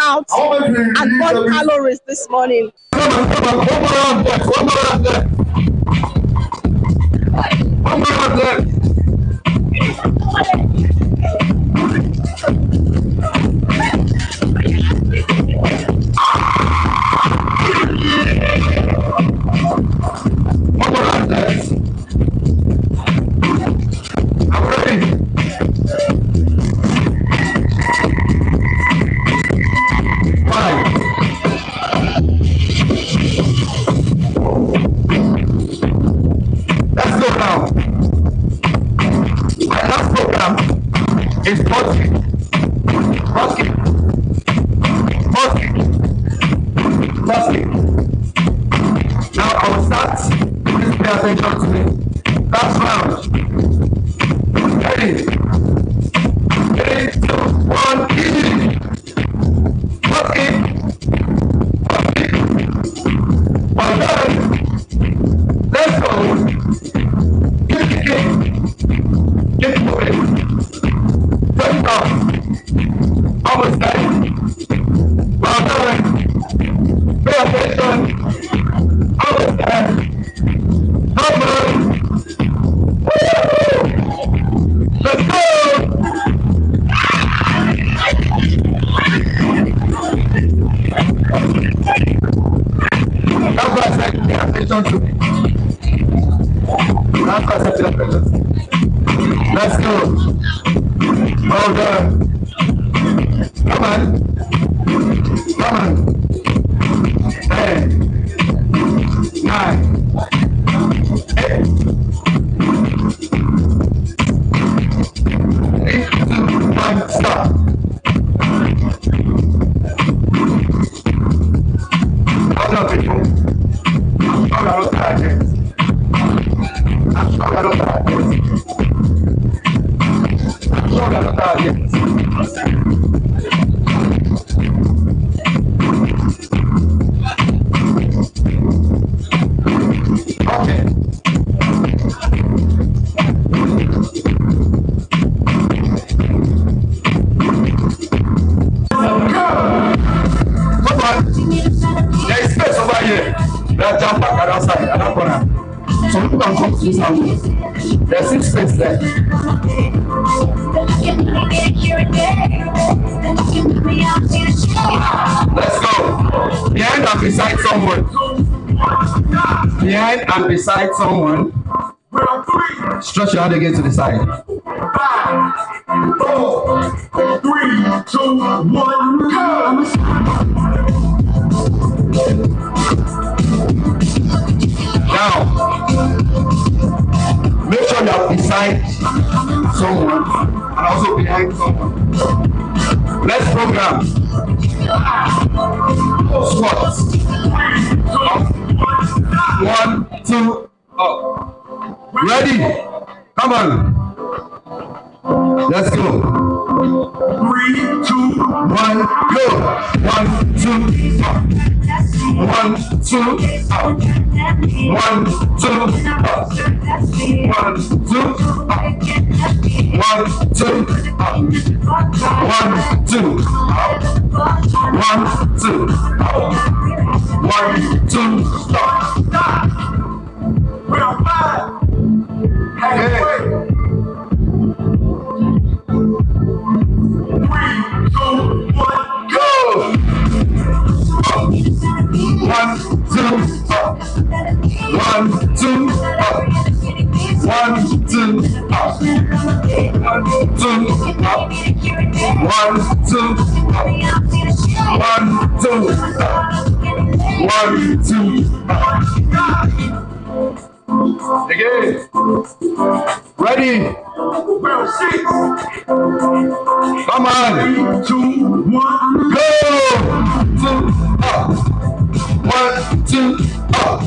out and burn calories this morning. Come on, one more round there. One more round there. One more round there. One more round there. I'm ready. Five. Let's go now. My last program is Bosky. Now I will start. Please pay attention to me. Last round. Ready? 3, 2, 1, easy. Bosky. Well done. Let's go. Keep moving. Turn it off. Almost there. Well done. Pay attention. Almost there. Come on. Woo! Let's go. That's why I said pay attention to me. That's why I said pay attention. Let's go. Well done. Come on. Come on. 10, 9, 8, 1, stop. Well done, people. I'm sure I don't tire yet. I'm sure I don't tire yet. I'm sure I don't tire yet. Okay. Come on. There is space over here. Let's jump back at outside, at that corner. So people can come to this house. There's 6 space there. Let's go. Behind and beside someone. Behind and beside someone. Stretch your hand again to the side. 5, 4, 3, 2, 1, go! Now, make sure you're beside someone and also behind someone. Let's program. Squats. Up. 1, 2, up. Ready? Come on. Let's go. 3, 2, 1, go. 1, 2, up. 1, 2, up. 1, 2, up. 1, 2, up. 1, 2, up. 1, 2, up. 1, 2, up. 1, 2, stop. round 5. Halfway. 3, 2, 1, go! 1, 2, up. 1, 2, up. 1, 2, up. 1, 2, up. 1, 2, up. 1, 2, up. 1, 2, up. Again. Ready? Round 6. Come on. 3, 2, 1, go! 2, up. 1, 2, up.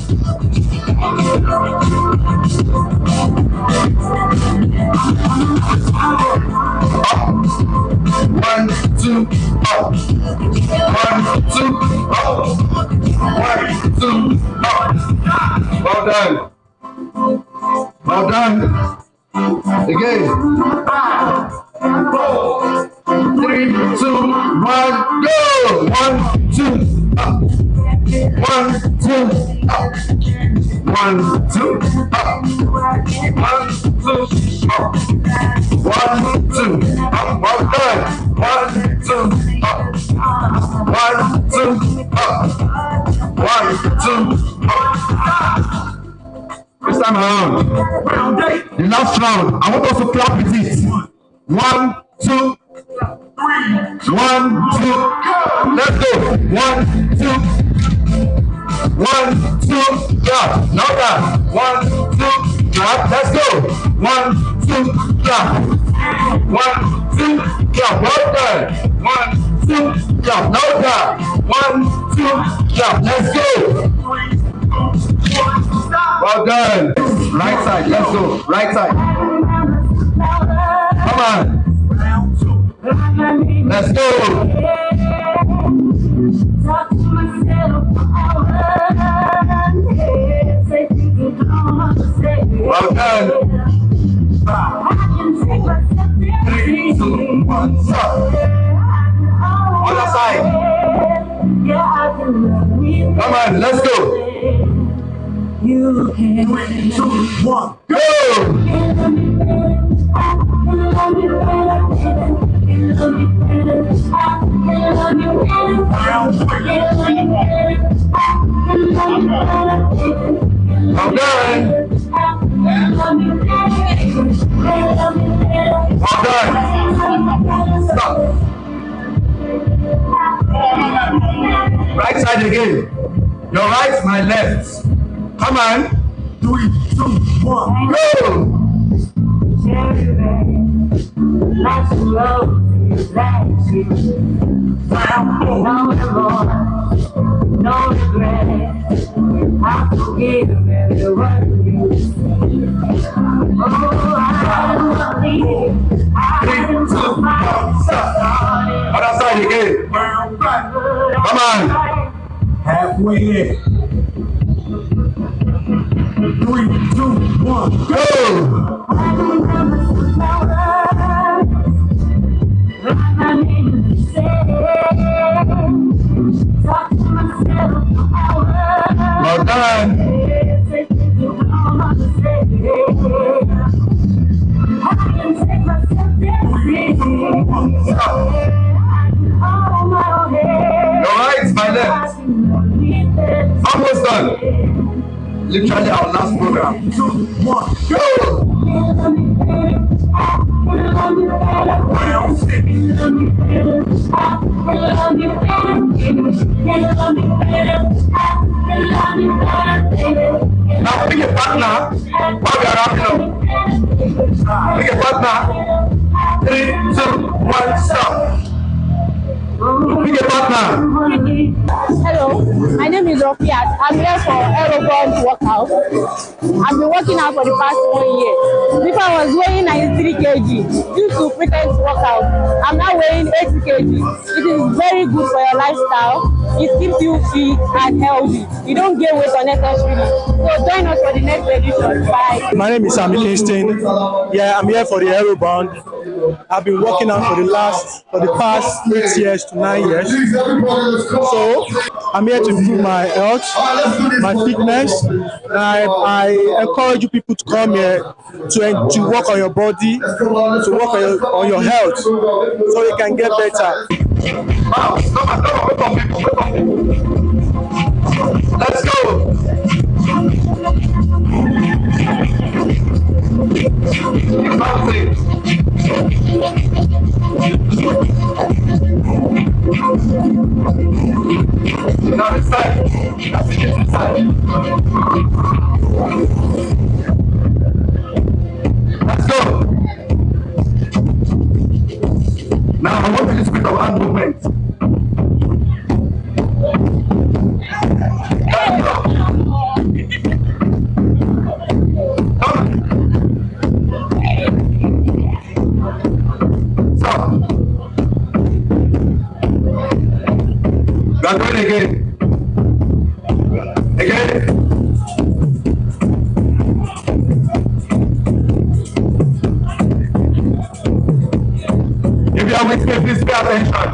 1, 2, up. 1, 2, up. 1, 2, up. Well done. Well done. Again. 5, 4, 3, 2, 1, go! 1, 2, up. 1, 2, up. 1, 2, up. 1, 2, up. 1, 2, up. Well done. 1, 2, up. 1, 2, up. 1, 2, up. This time around, the last round, I want us to clap with it. 1, 2, 3, 1, 2, let's go. 1, 2, 1, 2, clap. Now that. 1, 2, clap. Let's go. 1, 2, clap. 1, 2, clap. Well done. 1, 2, clap. Now that. 1, 2, clap. Let's go. Well done. Right side. Let's go. Right side. Come on. Let's go. Well done. 3, 2, 1, stop. Other side. Come on, let's go. 3, 2, 1, go. Well done. Well done. Stop. Right side again. Your right, my left. Come on. 3, 2, 1, go. No regret. I forgive everyone you see. Oh, I believe I can survive. Other side again. Come on. Halfway there. 3, 2, 1, go. Well done. Your right, my left. Almost done. Literally our last program. 2, 1, go. Now pick a partner while we are wrapping up. Pick a partner. 3, 2, 1, stop. Pick a partner. Hello, my name is Rofiat. I'm here for aeroborne workout. I've been working out for the past 1 year. Before I was weighing 93 kg due to frequent workout. I'm now weighing 80 kg. It is very good for your lifestyle. It keeps you fit and healthy. You don't gain weight unnecessarily. So join us for the next edition. Bye. My name is Sammy Kingston. Yeah, I'm here for the aeroborne. I've been working out for the past 8 years to 9 years. So I'm here to improve my health, my fitness. I encourage you people to come here to work on your body, to work on your health, so you can get better. Let's go. Now it's time. That's it, it's time. Let's go. Now I want you to speak of hand movement. Let's go. Stop. We are going again. Again. If you are with me, please pay attention.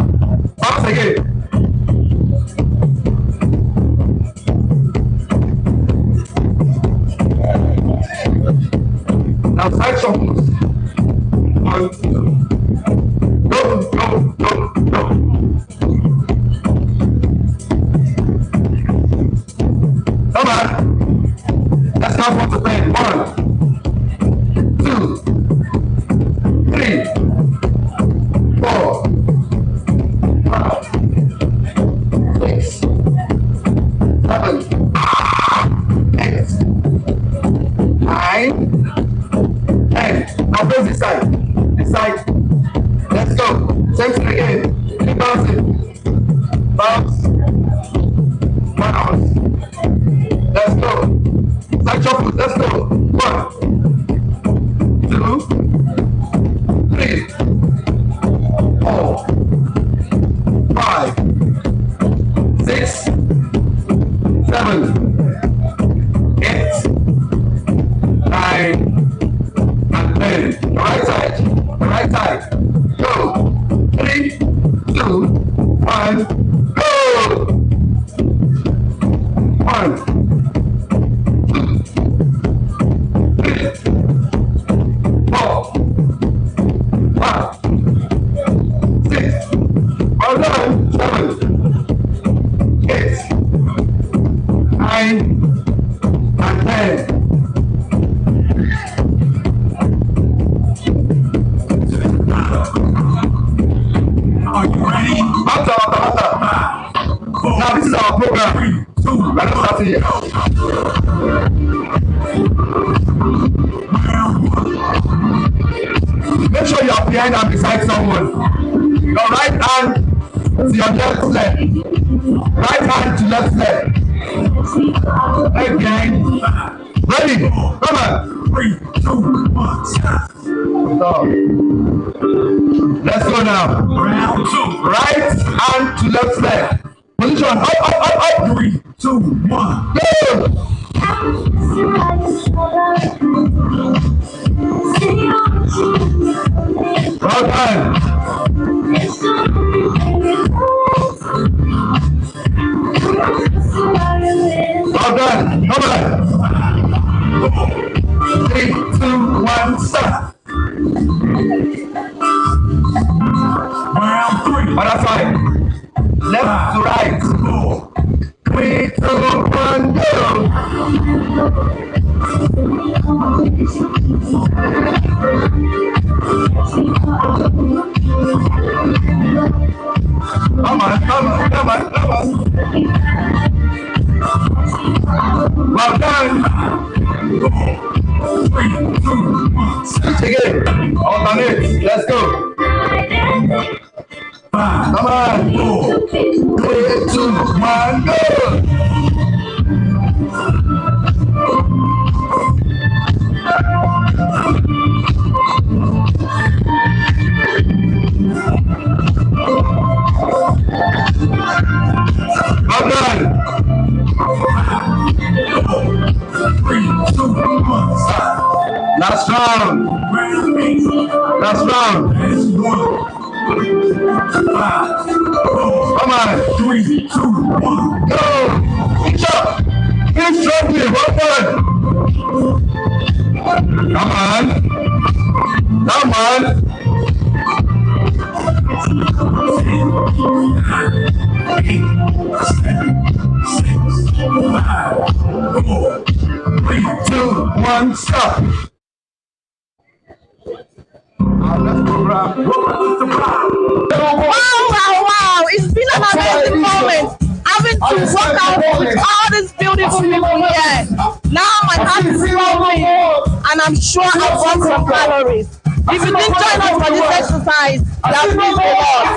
Once again. 5, 6, 7, 8, 9, and 10. The right side. The right side. Go. 3, 2, 1. Go. 1, 2, 3, 4, 5, 6. Well done. 7, 8, 9, and 10. Are you ready? Master. Now this is our program. 3, 2, Let us start here. Make sure you are behind and beside someone. Your right hand to your left leg. Right hand to left leg. Leg behind. Ready? Come on. 3, 2, 1, stop. Stop. Let's go now. Round 2. Right hand to left leg. Position. Up. 3, 2, 1. Go. Well done. Well done. Come on. 3, 2, 1, stop. Round 3. Other side. Left to right. 3, 2, 1, go. Come on. Well done. 3, 2, 1, stop. Again. Alternate. Let's go. 5, Come on. 3, 2, 1, go. Well done. 3, 2, 1, stop. Last round. Round 8. Last round. That's 1. 5, 4, Come on. 3, 2, 1. Go. Stop. Finish strongly. Well done. Come on. 8, 7, 6, 5, 4, 3, 2, 1, stop. Our next program. Wow. It's been an amazing moment. Having to work out with all these beautiful people here. Now my heart is flowing and I'm sure I'll burn some calories. If you didn't join us for this exercise, that's been a lot.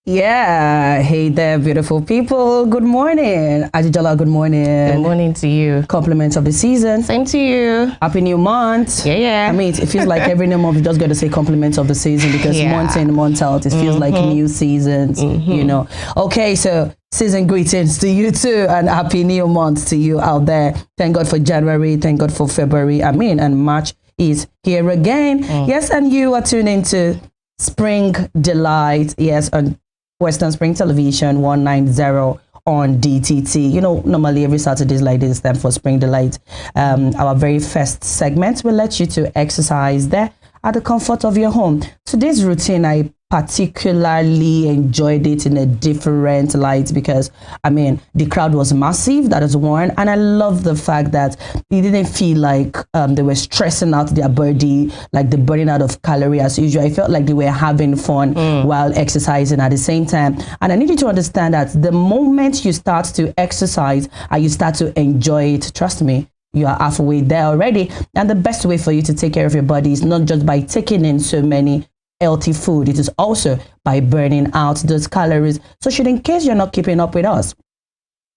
Yeah, hey there, beautiful people. Good morning. Ajijola, good morning. Good morning to you. Compliments of the season. Same to you. Happy new month. Yeah. I mean, it feels like every new month you just got to say compliments of the season because month in, month out, it feels like new seasons, you know. Okay, so season greetings to you too and happy new month to you out there. Thank God for January. Thank God for February. And March is here again. Yes, and you are tuning to Spring Delight. Yes, on Western Spring Television 190 on DTT. You know, normally every Saturdays like this, time for Spring Delight. Our very first segment will let you to exercise there at the comfort of your home. Today's routine, I particularly enjoyed it in a different light because, I mean, the crowd was massive, that is one. And I love the fact that it didn't feel like they were stressing out their body, like the burning out of calorie as usual. I felt like they were having fun while exercising at the same time. And I need you to understand that the moment you start to exercise and you start to enjoy it, trust me, you are halfway there already. And the best way for you to take care of your body is not just by taking in so many healthy food, it is also by burning out those calories. So in case you're not keeping up with us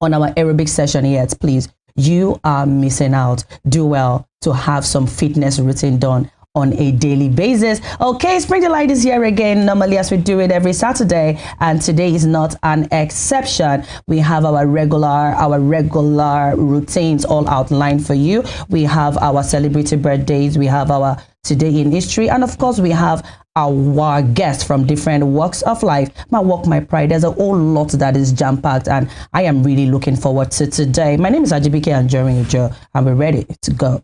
on our aerobic session yet, please, you are missing out. Do well to have some fitness routine done on a daily basis. Okay, Spring Delight is here again, normally as we do it every Saturday, and today is not an exception. We have our regular routines all outlined for you. We have our celebrity birthdays, we have our Today in History, and of course we have our guests from different walks of life. My work, my pride. There's a whole lot that is jam-packed, and I am really looking forward to today. My name is Ajibike Anjorin, and we're ready to go.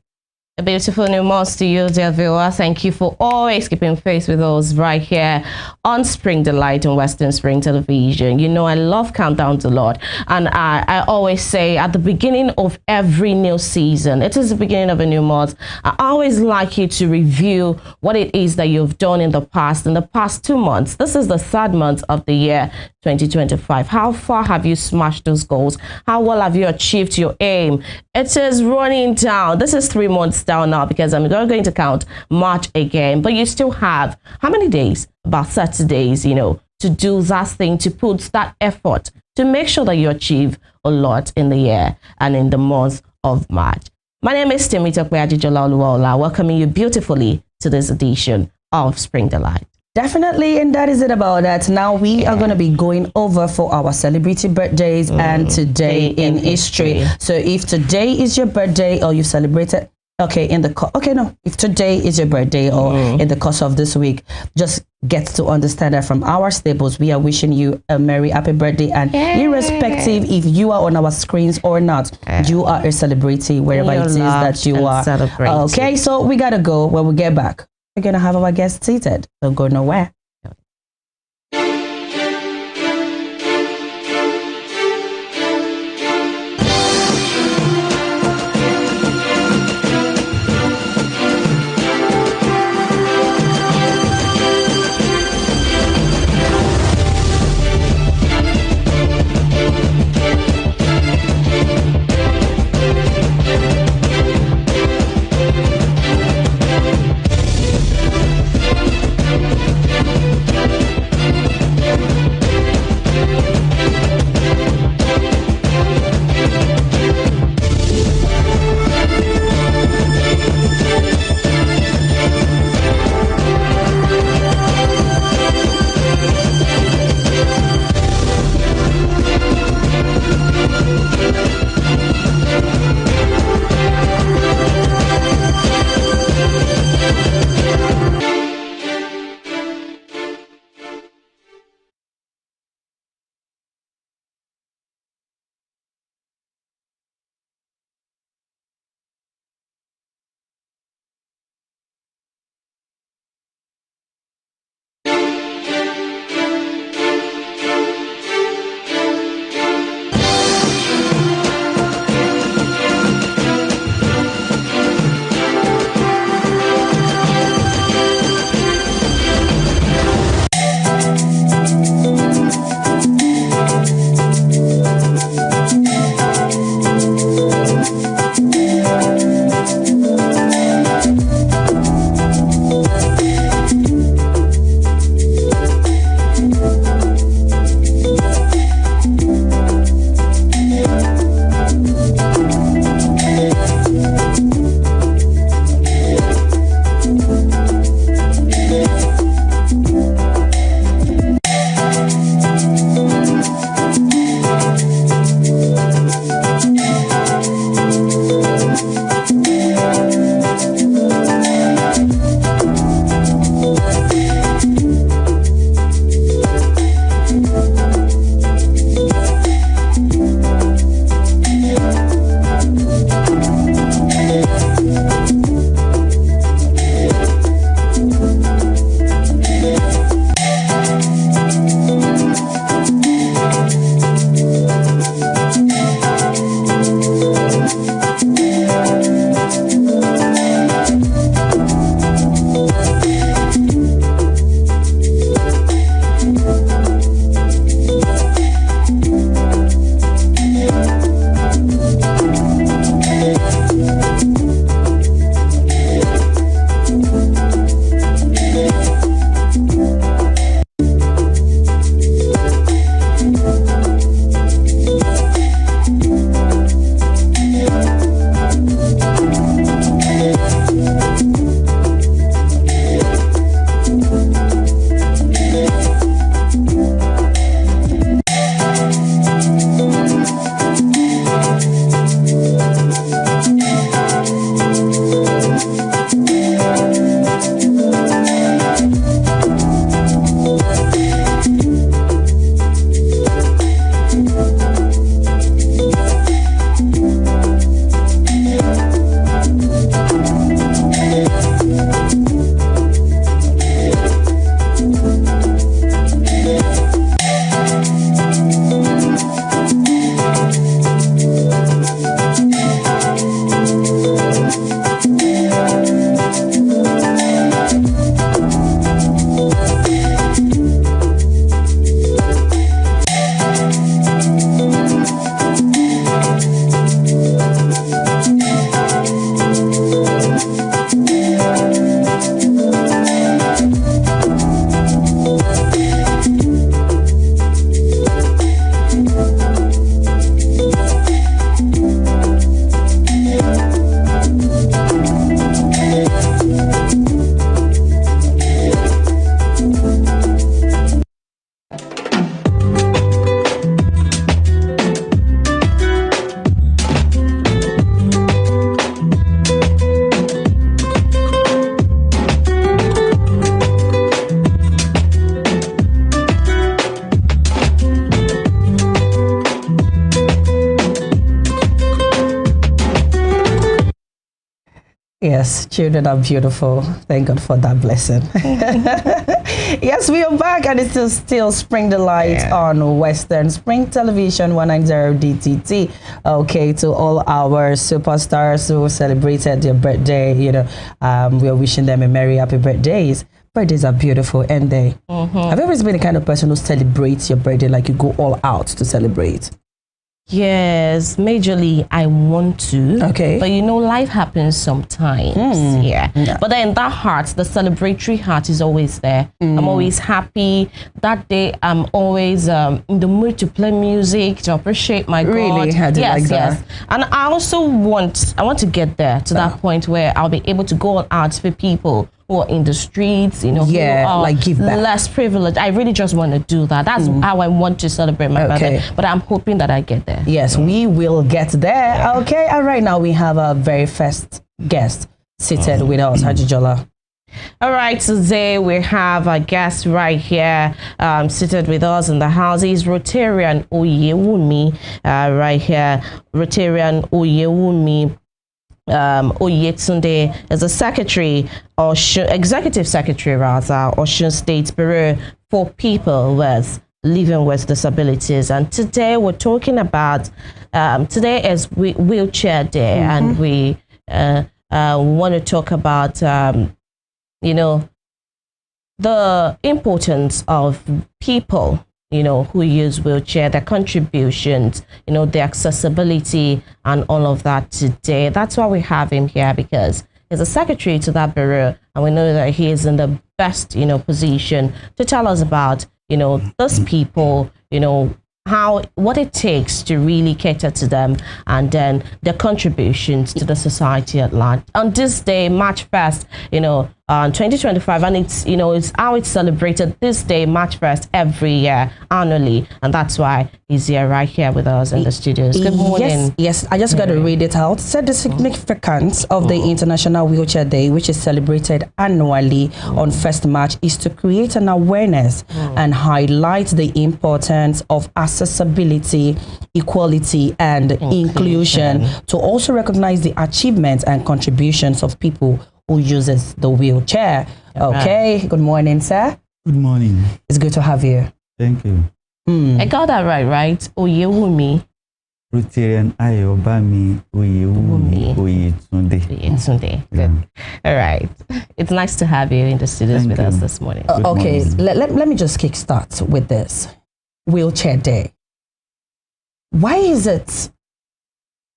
A beautiful new month to you, dear viewer. Thank you for always keeping faith with us right here on Spring Delight on Western Spring Television. You know, I love countdowns a lot, and I always say at the beginning of every new season, it is the beginning of a new month, I always like you to review what it is that you've done in the past 2 months. This is the 3rd month of the year 2025. How far have you smashed those goals? How well have you achieved your aim? It is running down. This is 3 months down now, because I'm not going to count March again, but you still have how many days? About 30 days, you know, to do that thing, to put that effort to make sure that you achieve a lot in the year and in the month of March. My name is Temitope Ajijola Oluwaola, welcoming you beautifully to this edition of Spring Delight. Definitely, and that is it about that. Now we are going to be going over for our celebrity birthdays and Today in History. So if today is your birthday or you celebrated, if today is your birthday or in the course of this week, just get to understand that from our staples, we are wishing you a merry happy birthday, and irrespective if you are on our screens or not, you are a celebrity wherever it is that you are. Okay, so we gotta go. When we get back, we're gonna have our guests seated. Don't go nowhere. Yes, children are beautiful. Thank God for that blessing. Yes, we are back and it's still Spring Delight on Western Spring Television 190 DTT. Okay, to all our superstars who celebrated their birthday, we are wishing them a merry happy birthdays. Birthdays are beautiful, and they. Have you always been the kind of person who celebrates your birthday, like you go all out to celebrate? Yes, majorly I want to. Okay. But life happens sometimes. Yeah. But then that heart, the celebratory heart is always there. I'm always happy. That day I'm always in the mood to play music, to appreciate my God. Really? Yes. And I also want to get there to that point where I'll be able to go all out for people who are in the streets, who are like give back. less privileged. I really just want to do that. That's how I want to celebrate my birthday. But I'm hoping that I get there. Yes, we will get there. Okay, and right now we have our very first guest seated with us, Hajijola. All right, today we have a guest right here seated with us in the house. He's Rotarian Oyewumi right here. Rotarian Oyewumi Oyetunde is a secretary, or executive secretary rather, Osun State Bureau for People living with disabilities. And today we're talking about, today is Wheelchair Day, and we want to talk about, the importance of people who use wheelchair, their contributions, the accessibility and all of that today. That's why we have him here, because he's a secretary to that bureau, and we know that he is in the best, position to tell us about, those people, what it takes to really cater to them, and then their contributions to the society at large. On this day, March 1st, 2025, and it's how it's celebrated this day, March 1st, every year, annually, and that's why he's here right here with us in the studios. Good morning. Yes, I just got to read it out. Said the significance of the International Wheelchair Day, which is celebrated annually on 1st March, is to create an awareness and highlight the importance of accessibility, equality, and inclusion, to also recognize the achievements and contributions of people who uses the wheelchair. Okay, good morning, sir. Good morning. It's good to have you. Thank you. I got that right? Oyewumi. Rotarian Ayobami Oyewumi Oyetunde. Oyetunde. Good. All right. It's nice to have you in the studios with us this morning. Okay, let me just kickstart with this. Wheelchair Day. Why is it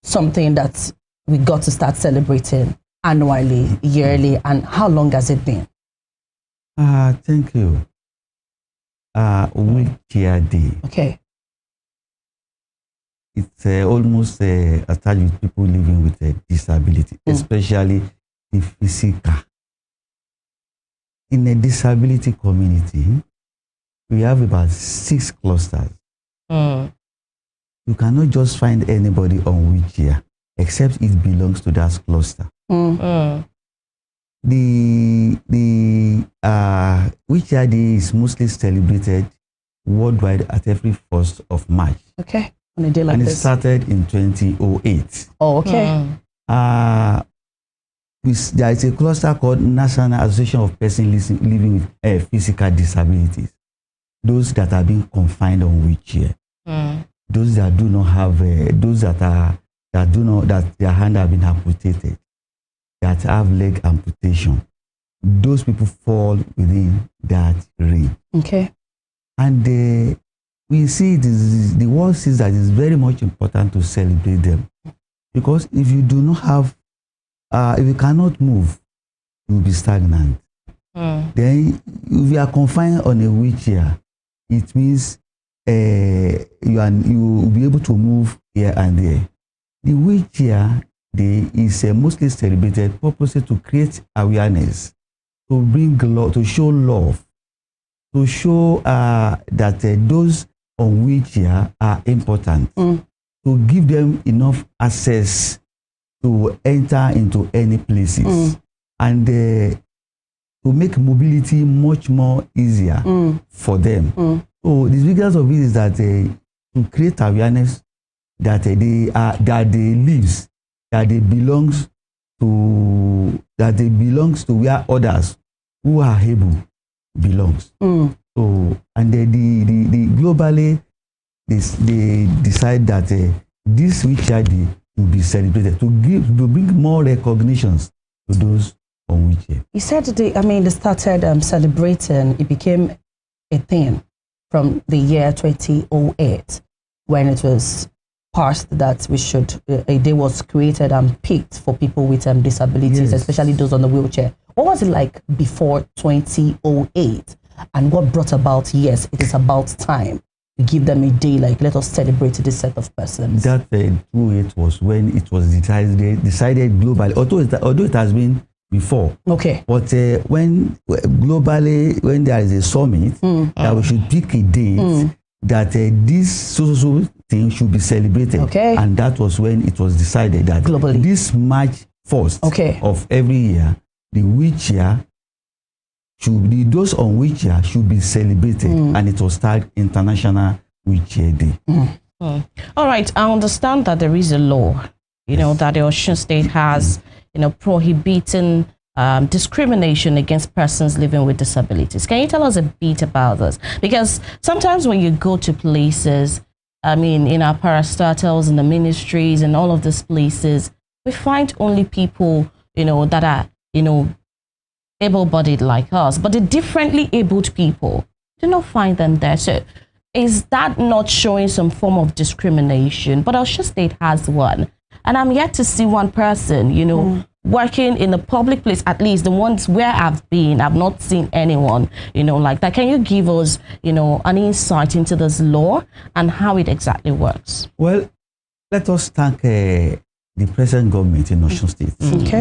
something that we got to start celebrating annually, yearly, and how long has it been? Thank you. Wheelchair Day. Okay. It's almost attached with people living with a disability, especially the physical. In a disability community, we have about 6 clusters. You cannot just find anybody on wheelchair except it belongs to that cluster. The Wheelchair Day is mostly celebrated worldwide at every 1st of March. Okay, on a day like this. And this. It started in 2008. Oh, okay. There is a cluster called National Association of Persons Living with Physical Disabilities. Those that are being confined on wheelchair. Those that do not have, those that their hand have been amputated, that have leg amputation. Those people fall within that range. Okay. And we see the world sees that it's very much important to celebrate them, because if you do not have, if you cannot move, you will be stagnant. Then if you are confined on a wheelchair, it means you will be able to move here and there. The Wheelchair Day is mostly celebrated purposely to create awareness, to bring love, to show love, to show that those on wheelchair are important, to give them enough access to enter into any places, and to make mobility much more easier for them. So the biggest of it is that to create awareness that they belongs to that they belongs to where others who are able belongs. So and the globally they decide that this wheelchair day will be celebrated to bring more recognitions to those on wheelchair. You said they started celebrating. It became a thing from the year 2008 when it was passed that we should a day was created and picked for people with disabilities, Yes. especially those on the wheelchair. What was it like before 2008, and what brought about? Yes, it is about time to give them a day. Like, let us celebrate this set of persons. That 2008 was when it was decided globally. Although it has been before. Okay. But when globally, when there is a summit, that we should pick a date that this so thing should be celebrated. Okay. And that was when it was decided that Globally. this March 1st of every year, the wheelchair should be, those on wheelchair should be celebrated, and it was tagged International Wheelchair Day. All right, I understand that there is a law, that the Osun State has, prohibiting discrimination against persons living with disabilities. Can you tell us a bit about this? Because sometimes when you go to places, in our parastatals, in the ministries, and all of these places, we find only people, that are, able-bodied like us, but the differently abled people, do not find them there. So is that not showing some form of discrimination? But Osun State has one. And I'm yet to see one person, working in a public place, at least the ones where I've been, I've not seen anyone, like that. Can you give us, an insight into this law and how it exactly works? Well, let us thank the present government in Osun State,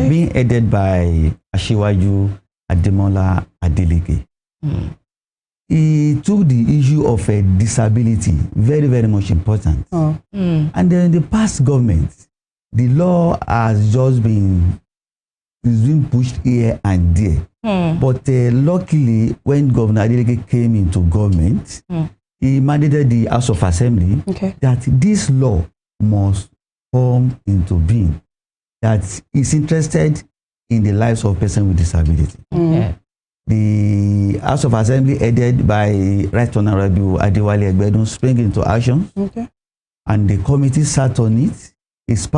being headed by Asiwaju Ademola Adeleke. He took the issue of disability very, very much important. And then the past government, the law has just been pushed here and there. But luckily, when Governor Adeleke came into government, he mandated the House of Assembly that this law must come into being, that is interested in the lives of persons with disability. The House of Assembly, headed by Right Honorable Adewale Egbedun, sprang into action, and the committee sat on it. It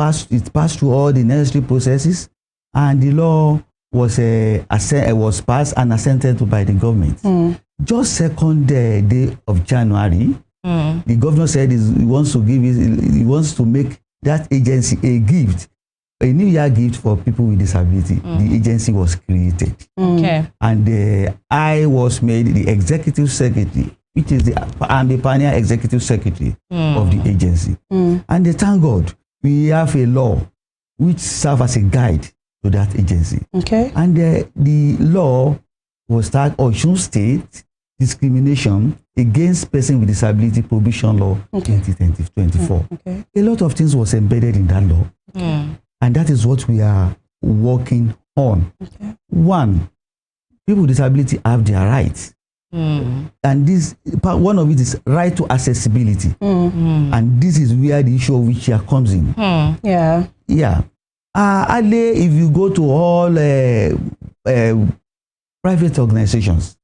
passed through all the necessary processes, and the law was passed and assented to by the government. Just second day of January, the governor said he wants to make that agency a gift, a New Year gift for people with disability. The agency was created. And I was made the executive secretary, which is the pioneer executive secretary of the agency. And thank God, we have a law which serves as a guide to that agency. And the law was tagged Osun State Discrimination Against Persons with Disability Prohibition Law 2024. A lot of things was embedded in that law. And that is what we are working on. One, people with disability have their rights. And this one of it is right to accessibility. And this is where the issue of wheelchair comes in. Earlier, if you go to all private organizations,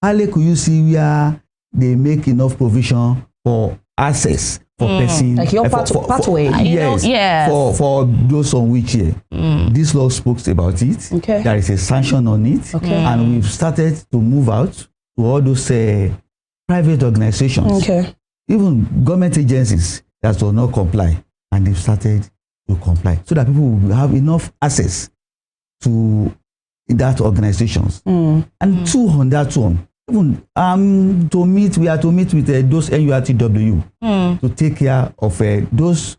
earlier could you see where they make enough provision for access for person, like your pathway? For those on wheelchair. This law spoke about it. There is a sanction on it, and we've started to move out to all those private organizations, even government agencies that will not comply, and they've started to comply, so that people will have enough access to that organizations. And two on that one, even we are to meet with those NURTW to take care of those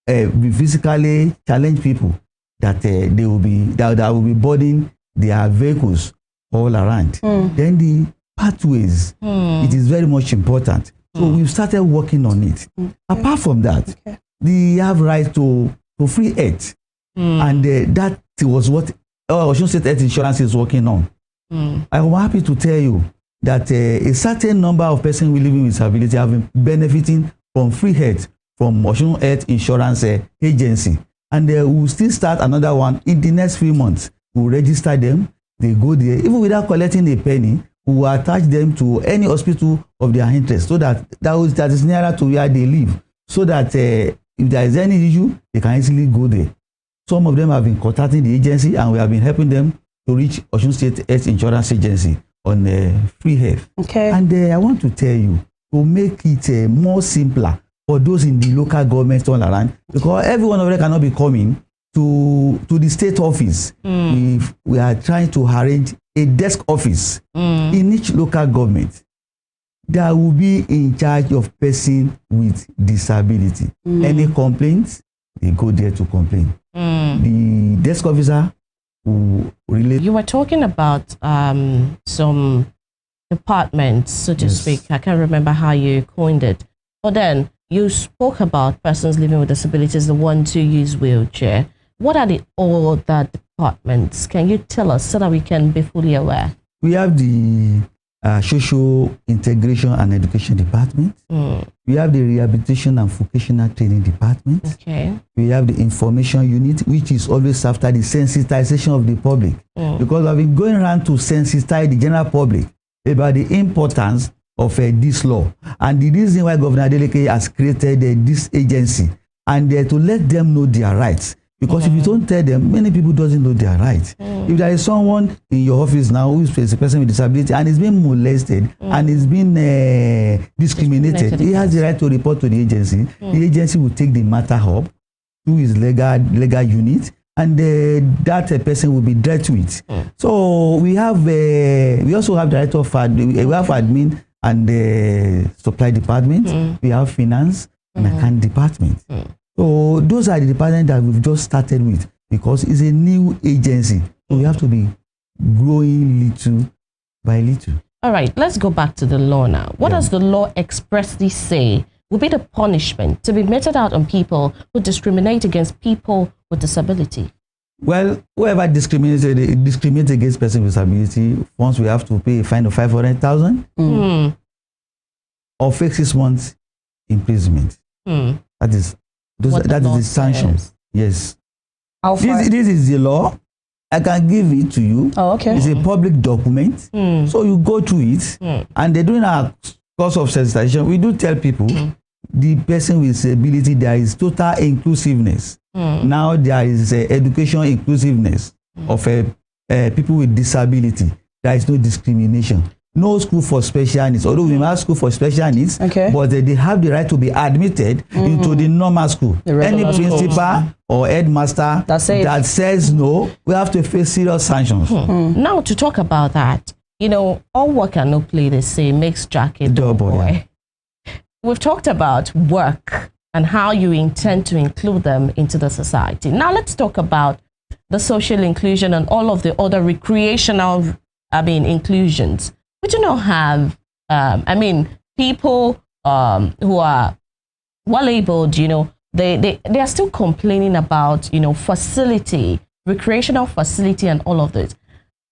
physically challenged people that they will be that will be boarding their vehicles all around. Then the pathways, it is very much important. So we've started working on it. Apart from that, they have right to free health, and that was what Osun State Health Insurance is working on. I'm happy to tell you that a certain number of persons living with disability have been benefiting from free health from Osun Health Insurance Agency, and we'll still start another one in the next 3 months. We'll register them. They go there, even without collecting a penny. We will attach them to any hospital of their interest, so that that is nearer to where they live, so that if there is any issue, they can easily go there. Some of them have been contacting the agency, and we have been helping them to reach Osun State Health Insurance Agency on free health. Okay. And I want to tell you, to make it more simpler for those in the local governments all around, because every one of them cannot be coming to the state office. We are trying to arrange a desk office in each local government that will be in charge of person with disability. Any complaints, they go there to complain. The desk officer will relate. You were talking about some departments, so to speak. I can't remember how you coined it. But then you spoke about persons living with disabilities, the ones who use wheelchair. What are the other departments? Can you tell us so that we can be fully aware? We have the Social Integration and Education Department. We have the Rehabilitation and Vocational Training Department. Okay. We have the Information Unit, which is always after the sensitization of the public. Because I've been going around to sensitize the general public about the importance of this law. And the reason why Governor Adeleke has created this agency, and to let them know their rights. Because if you don't tell them, many people doesn't know their rights. If there is someone in your office now who is a person with disability and is being molested and is being discriminated, he has the right to report to the agency. The agency will take the matter up to his legal unit, and that person will be dealt with. So we have we also have director of we have admin and supply department. We have finance and account department. So those are the departments that we've just started with, because it's a new agency. So we have to be growing little by little. All right, let's go back to the law now. What does the law expressly say will be the punishment to be meted out on people who discriminate against people with disability? Well, whoever discriminates against person with disability, once we have to pay a fine of 500,000 or fix 6 months imprisonment. That is the sanctions. Yes. This is the law. I can give it to you. Oh, okay. It's a public document. So you go through it. And during our course of sensitization, we do tell people the person with disability, there is total inclusiveness. Now there is education inclusiveness of people with disability. There is no discrimination. No school for special needs, although we have school for special needs, but they have the right to be admitted into the normal school. Any principal or headmaster that says no, we have to face serious sanctions. Now, to talk about that, you know, all work and no play, they say, makes Jack a dull boy. We've talked about work and how you intend to include them into the society. Now, let's talk about the social inclusion and all of the other recreational, inclusions. We do not have, people who are well-abled, you know, they are still complaining about, you know, facility, recreational facility and all of this.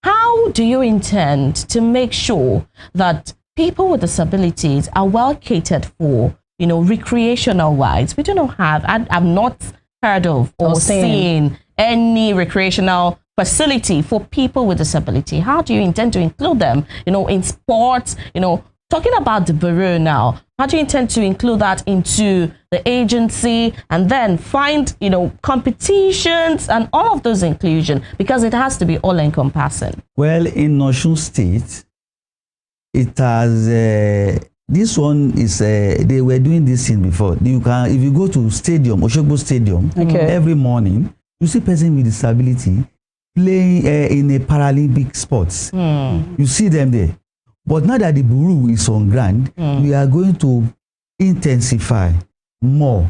How do you intend to make sure that people with disabilities are well catered for, you know, recreational-wise? We do not have, I've not heard of or seen any recreational facility for people with disability. How do you intend to include them, you know, in sports, you know, talking about the bureau now, how do you intend to include that into the agency and then find, you know, competitions and all of those inclusion, because it has to be all encompassing? Well, in Osun State, it has, this one is, they were doing this thing before. You can, if you go to stadium, Oshogbo Stadium, every morning, you see person with disability playing in a Paralympic sports. You see them there. But now that the bureau is on ground, we are going to intensify more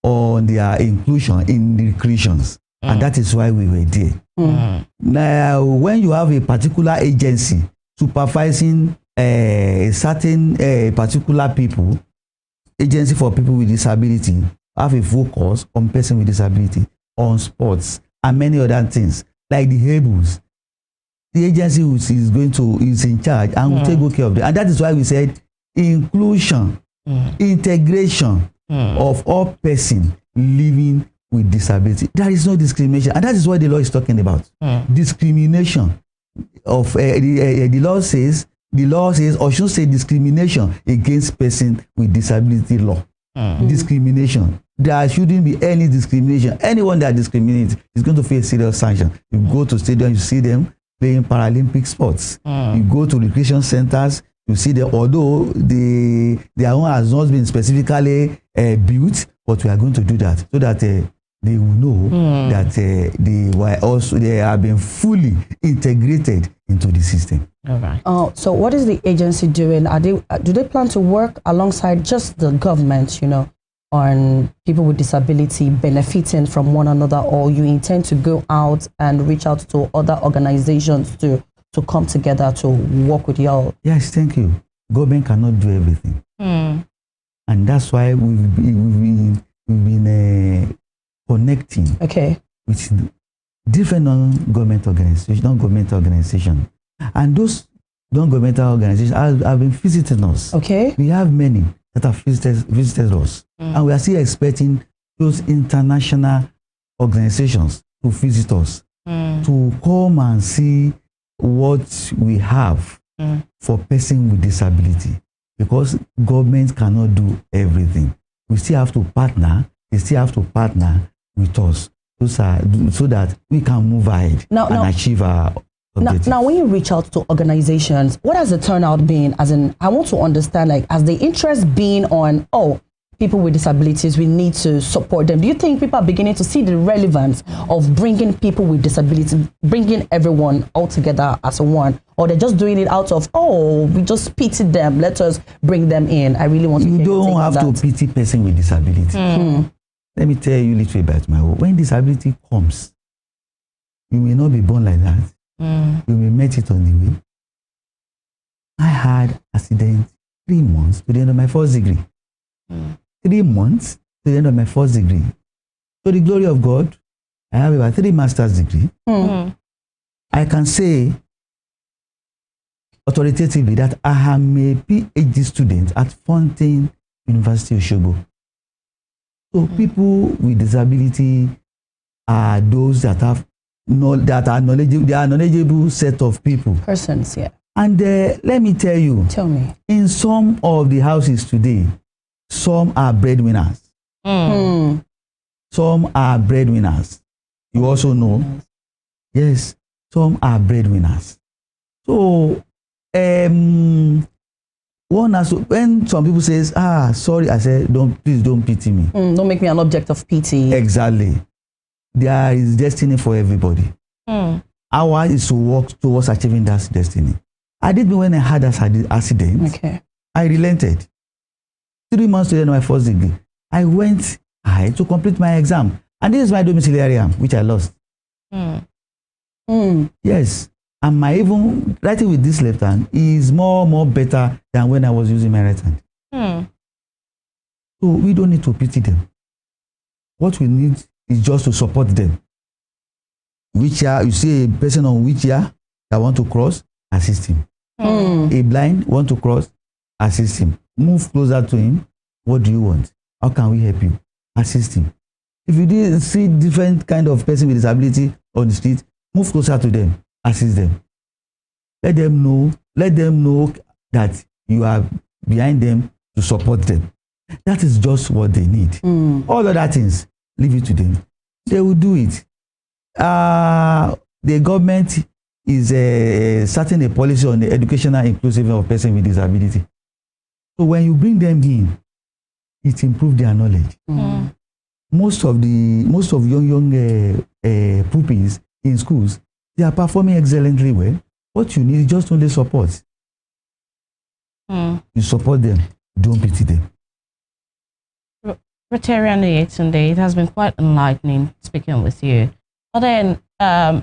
on their inclusion in the recreations. And that is why we were there. Now, when you have a particular agency supervising a certain particular people, agency for people with disability, have a focus on person with disability, on sports, and many other things. Like the Hebrews, the agency is in charge and will take good care of them. And that is why we said inclusion, integration of all persons living with disability. There is no discrimination, and that is what the law is talking about. Discrimination of the law says, or should say, discrimination against person with disability law. Discrimination. There shouldn't be any discrimination. Anyone that discriminates is going to face serious sanction. You go to stadium, you see them playing Paralympic sports. You go to recreation centers, you see them, although their own has not been specifically built, but we are going to do that so that they will know that they have been fully integrated into the system. All right. So what is the agency doing? Do they plan to work alongside just the government, on people with disability benefiting from one another, or you intend to go out and reach out to other organizations to come together to work with y'all? Yes, thank you. Government cannot do everything. And that's why we've been connecting with different non-government organizations. And those non-governmental organizations have been visiting us. Okay. We have many that have visited us. And we are still expecting those international organizations to visit us, to come and see what we have for person with disability. Because government cannot do everything. We still have to partner. They still have to partner with us so that we can move ahead and achieve our objectives. Now, when you reach out to organizations, what has the turnout been? As in, I want to understand, has the interest been on, people with disabilities, we need to support them? Do you think people are beginning to see the relevance of bringing people with disabilities, bringing everyone all together as one? Or they're just doing it out of, we just pity them, let us bring them in? I really want to hear You don't have to pity person with disability. Let me tell you a little bit about my work. When disability comes, you may not be born like that. You may meet it on the way. I had accident 3 months to the end of my first degree. 3 months to the end of my first degree. To the glory of God, I have about 3 master's degree. I can say authoritatively that I am a PhD student at Fountain University of Osogbo. So people with disability are those that are knowledgeable. They are knowledgeable set of people. Persons, yeah. And let me tell you. Tell me. In some of the houses today, some are breadwinners. Some are breadwinners. You also know. Yes, some are breadwinners. So one has to, when some people says, sorry, I said, please don't pity me. Don't make me an object of pity. Exactly. There is destiny for everybody. Our is to work towards achieving that destiny. I did when I had that accident. Okay. I relented. 3 months to the end of my first degree, I went ahead to complete my exam. And this is my domiciliary, which I lost. Yes. And my even writing with this left hand is more better than when I was using my right hand. So we don't need to pity them. What we need is just to support them. Wheelchair, you see a person on wheelchair that want to cross, assist him. A blind want to cross, assist him. Move closer to him. What do you want? How can we help you? Assist him. If you see different kind of person with disability on the street, move closer to them. Assist them. Let them know that you are behind them to support them. That is just what they need. All other things, leave it to them. They will do it. The government is starting a policy on the educational inclusiveness of persons with disability. So when you bring them in, it improves their knowledge. Most of young pupils in schools, they are performing excellently well. What you need is just only support. You support them, don't pity them. Rotarian Yetunde, it has been quite enlightening speaking with you. But then,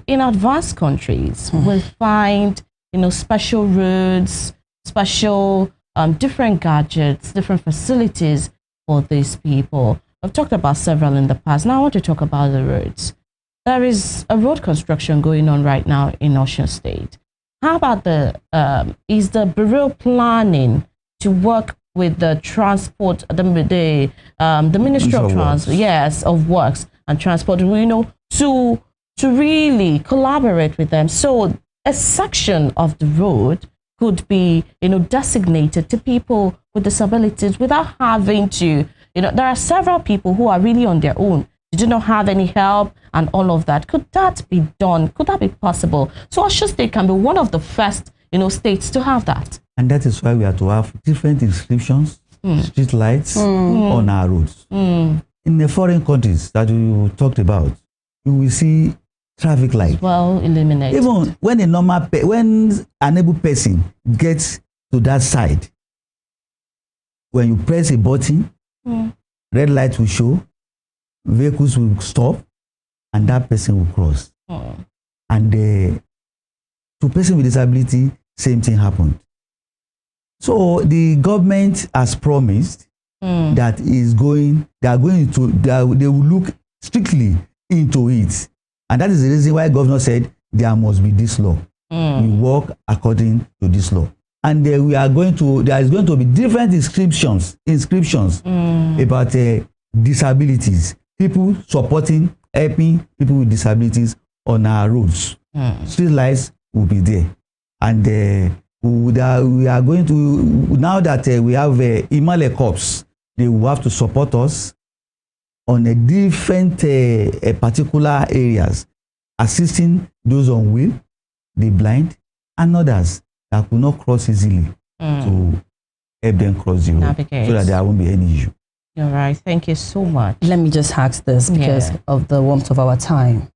in advanced countries, we find, special roads, special different gadgets, different facilities for these people. I've talked about several in the past. Now I want to talk about the roads. There is a road construction going on right now in Osun State. How about is the Bureau planning to work with the transport, the Ministry of Transport, of Works, and transport, to really collaborate with them. So a section of the road could be, designated to people with disabilities without having to, there are several people who are really on their own. They do not have any help and all of that. Could that be done? Could that be possible? So Osun State can be one of the first, states to have that. And that is why we have to have different inscriptions, street lights on our roads. In the foreign countries that you talked about, you will see traffic lights. Well illuminated. Even when when an able person gets to that side, when you press a button, red light will show, vehicles will stop, and that person will cross. And to person with disability, same thing happened. So the government has promised that they will look strictly into it. And that is the reason why governor said there must be this law. We work according to this law. And there is going to be different inscriptions about disabilities. People supporting, helping people with disabilities on our roads. Street lights will be there. And we are going to, now that we have Imale Corps, they will have to support us on a different particular areas, assisting those on wheel, the blind, and others that could not cross easily to help them cross the road, so that there won't be any issue. You're right. Thank you so much. Let me just ask this because of the warmth of our time.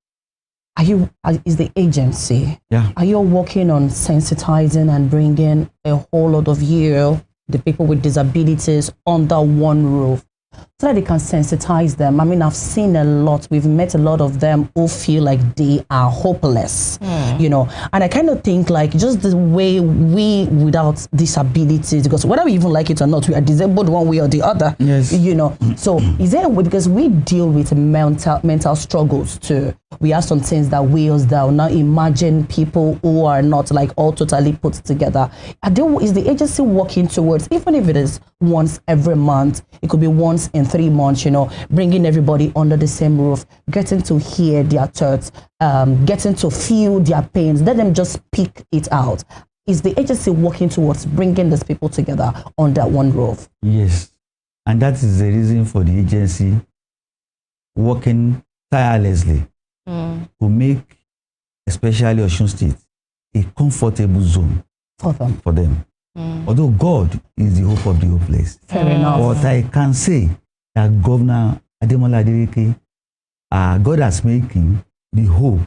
Is the agency, are you working on sensitizing and bringing a whole lot of the people with disabilities under one roof so that they can sensitize them? I mean, I've seen a lot. We've met a lot of them who feel like they are hopeless, and I kind of think like just the way we without disabilities, because whether we even like it or not, we are disabled one way or the other, so is there a way, because we deal with mental struggles too. We have some things that weigh us down. Now imagine people who are not like all totally put together. Is the agency working towards, even if it is once every month, it could be once in 3 months, bringing everybody under the same roof, getting to hear their thoughts, getting to feel their pains, let them just speak it out. Is the agency working towards bringing these people together under one roof? Yes, and that is the reason for the agency working tirelessly to make, especially Osun State, a comfortable zone for them. Although God is the hope of the hopeless. Fair enough. But I can say that Governor Ademola Adeleke, God has made him the hope